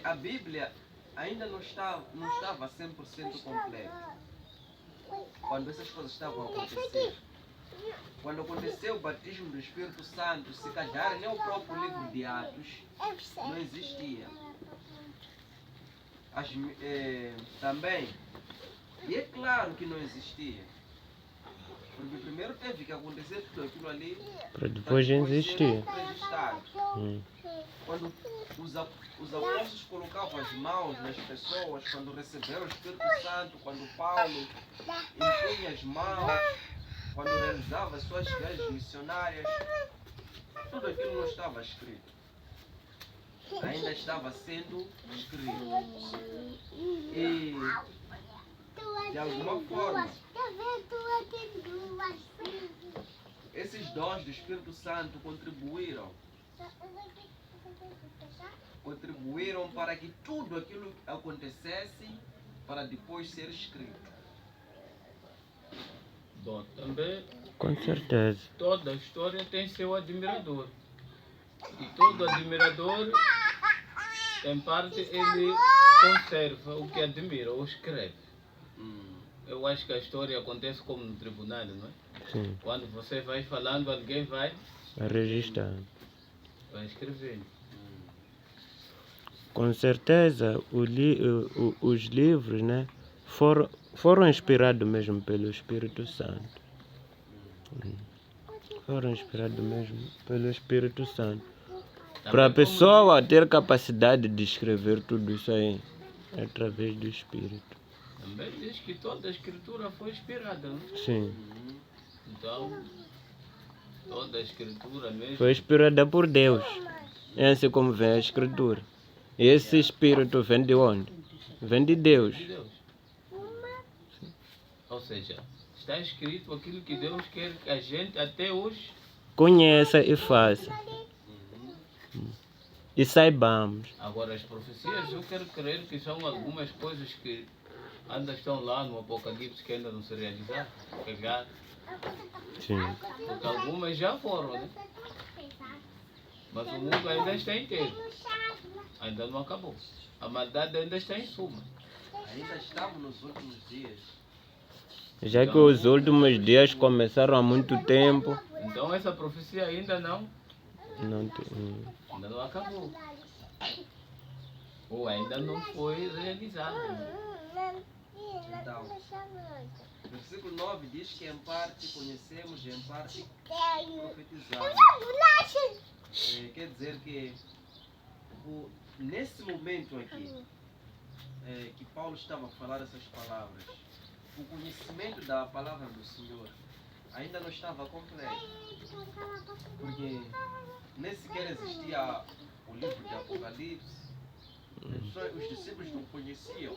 a Bíblia ainda não estava 100% completa quando essas coisas estavam a acontecer. Quando aconteceu o batismo do Espírito Santo, se calhar nem o próprio livro de Atos não existia. Também, e é claro que não existia, porque primeiro teve que acontecer tudo aquilo ali para depois existir. Quando os apóstolos colocavam as mãos nas pessoas, quando receberam o Espírito Santo, quando Paulo impunha as mãos, quando realizava as suas viagens missionárias, tudo aquilo não estava escrito. Ainda estava sendo escrito. E, de alguma forma, esses dons do Espírito Santo contribuíram para que tudo aquilo acontecesse para depois ser escrito. Bom, também, Com certeza. toda a história tem seu admirador. E todo admirador, em parte, ele conserva o que admira ou escreve. Eu acho que a história acontece como no tribunal, não é? Sim. Quando você vai falando, alguém vai Registrar. escrevendo. Com certeza, os livros, né, foram inspirados mesmo pelo Espírito Santo. Foram inspirados mesmo pelo Espírito Santo. Para a pessoa ter capacidade de escrever tudo isso aí, é através do Espírito. Também diz que toda a escritura foi inspirada, não é? Sim. Então, Toda a escritura mesmo. Foi inspirada por Deus. É assim como vem a escritura. E esse espírito vem de onde? Vem de Deus. De Deus. Ou seja, está escrito aquilo que Deus quer que a gente até hoje Conheça e faça. E saibamos. Agora, as profecias, eu quero crer que são algumas coisas que ainda estão lá no Apocalipse que ainda não se realizaram. Pegar, Sim. porque algumas já foram, né? Mas o mundo ainda está inteiro. Ainda não acabou. A maldade ainda está em suma. Ainda estamos nos últimos dias. Já que os últimos dias começaram há muito tempo. Então essa profecia ainda não acabou. Ou ainda não foi realizada. Então, versículo 9 diz que em parte conhecemos e em parte profetizamos. Quer dizer que nesse momento aqui, que Paulo estava a falar essas palavras, o conhecimento da palavra do Senhor ainda não estava completo. Porque nem sequer existia o livro de Apocalipse. Os discípulos não conheciam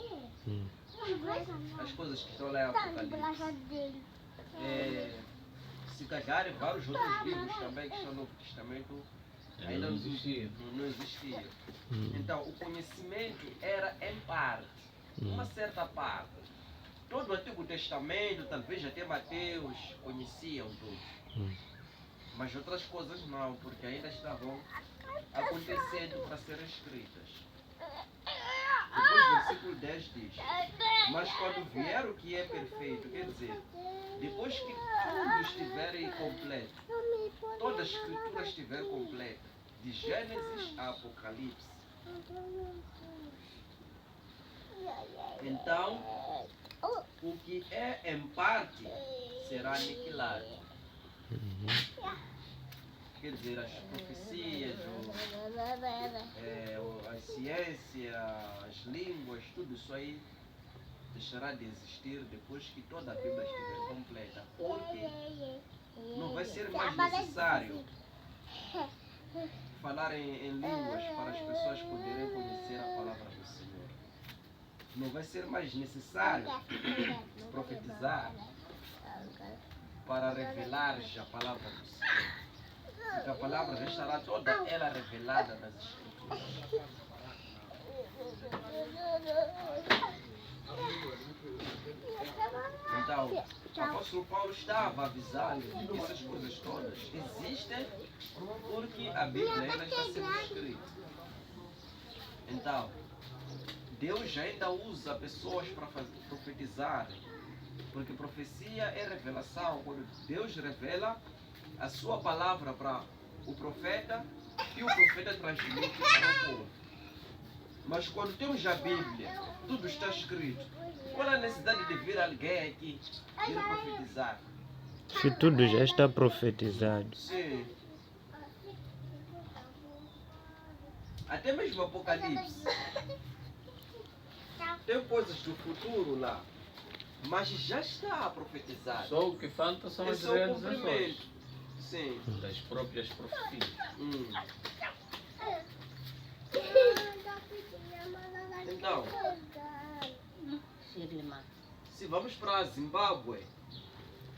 as coisas que estão lá em Apocalipse. Se calhar vários outros livros também que estão no Novo Testamento ainda não existiam. Então o conhecimento era em parte, uma certa parte. Todo o Antigo Testamento, talvez até Mateus, conheciam todos. Mas outras coisas não, porque ainda estavam acontecendo para serem escritas. Depois o versículo 10 diz: mas quando vier o que é perfeito, quer dizer, depois que tudo estiver completo, toda a escritura estiver completa, de Gênesis a Apocalipse, então o que é em parte será aniquilado. Quer dizer, as profecias, a ciência, as línguas, tudo isso aí deixará de existir depois que toda a Bíblia estiver completa. Porque não vai ser mais necessário falar em línguas para as pessoas poderem conhecer a palavra do Senhor. Não vai ser mais necessário profetizar para revelar a palavra do Senhor. Porque a palavra já estará toda ela revelada nas Escrituras. Então, o apóstolo Paulo estava avisando que essas coisas todas existem porque a Bíblia ela está sendo escrita. Então, Deus ainda usa pessoas para profetizar, porque profecia é revelação. Quando Deus revela a sua palavra para o profeta e o profeta transmite para o povo. Mas quando temos a Bíblia, tudo está escrito. Qual é a necessidade de vir alguém aqui e profetizar? Se tudo já está profetizado. Sim. Até mesmo Apocalipse. Tem coisas do futuro lá, mas já está profetizado. Só o que falta são É as só o realizações cumprimento. Sim. das próprias profecias. Então, se vamos para Zimbábue,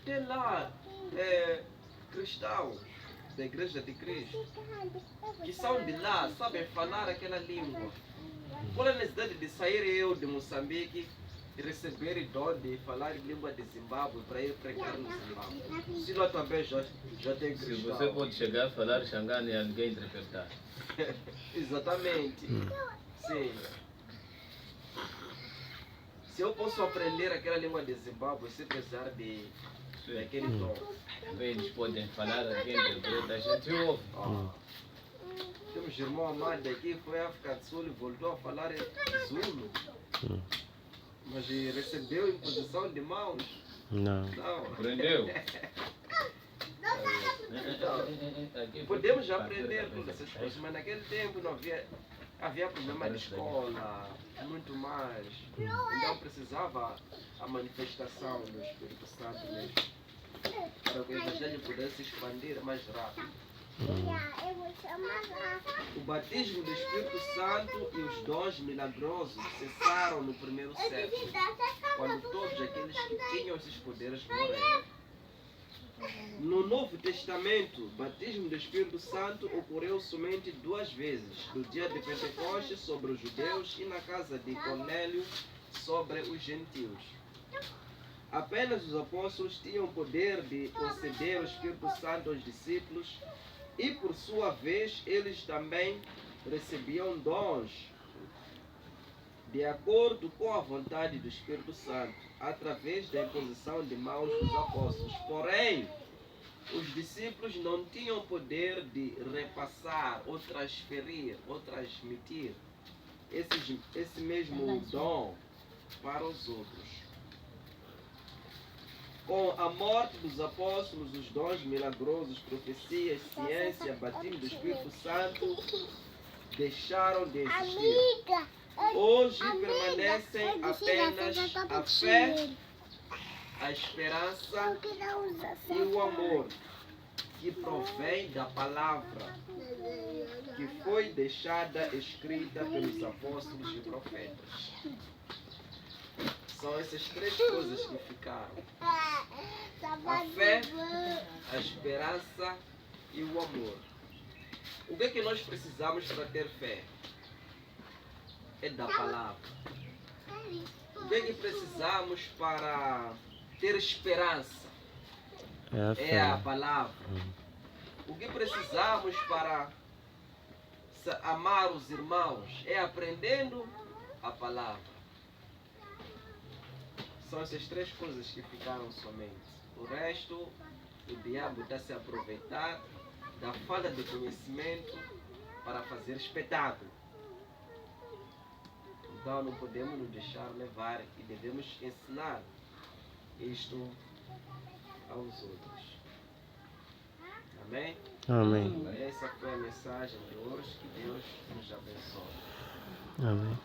tem lá cristãos da Igreja de Cristo que são de lá, sabem falar aquela língua. Qual é a necessidade de sair eu de Moçambique e receber dom de falar língua de Zimbábue para ir pregar no Zimbábue? Se lá também já tem Se cristão. você pode chegar a falar Xangana e alguém interpretar. Exatamente. Sim. Se eu posso aprender aquela língua de Zimbábue sem precisar daquele dom. Também eles podem falar, alguém interpreta, a gente ouve. Temos irmão Amado aqui, foi à África do Sul e voltou a falar Zulu. Mas recebeu imposição de mãos. Não. Não. Aprendeu? Podemos aprender todas essas coisas, mas naquele tempo não havia problema de escola, muito mais. Então precisava a manifestação do Espírito Santo mesmo. para que o Evangelho pudesse expandir mais rápido. O batismo do Espírito Santo e os dons milagrosos cessaram no primeiro século, quando todos aqueles que tinham esses poderes morreram. No Novo Testamento, o batismo do Espírito Santo ocorreu somente 2 vezes, no dia de Pentecostes sobre os judeus e na casa de Cornélio sobre os gentios. Apenas os apóstolos tinham o poder de conceder o Espírito Santo aos discípulos e, por sua vez, eles também recebiam dons de acordo com a vontade do Espírito Santo, através da imposição de mãos dos apóstolos. Porém, os discípulos não tinham poder de repassar ou transferir ou transmitir esse mesmo dom para os outros. Com a morte dos apóstolos, os dons milagrosos, profecias, ciência, batismo do Espírito Santo deixaram de existir. Hoje permanecem apenas a fé, a esperança e o amor, que provém da palavra que foi deixada escrita pelos apóstolos e profetas. São essas 3 coisas que ficaram: a fé, a esperança e o amor. O que é que nós precisamos para ter fé? É da palavra. O que é que precisamos para ter esperança? É a palavra. O que precisamos para amar os irmãos? É aprendendo a palavra. São essas 3 coisas que ficaram somente. O resto, o diabo está se a aproveitar da falta de conhecimento para fazer espetáculo. Então não podemos nos deixar levar e devemos ensinar isto aos outros. Amém? Amém. Essa foi a mensagem de hoje. Que Deus nos abençoe. Amém.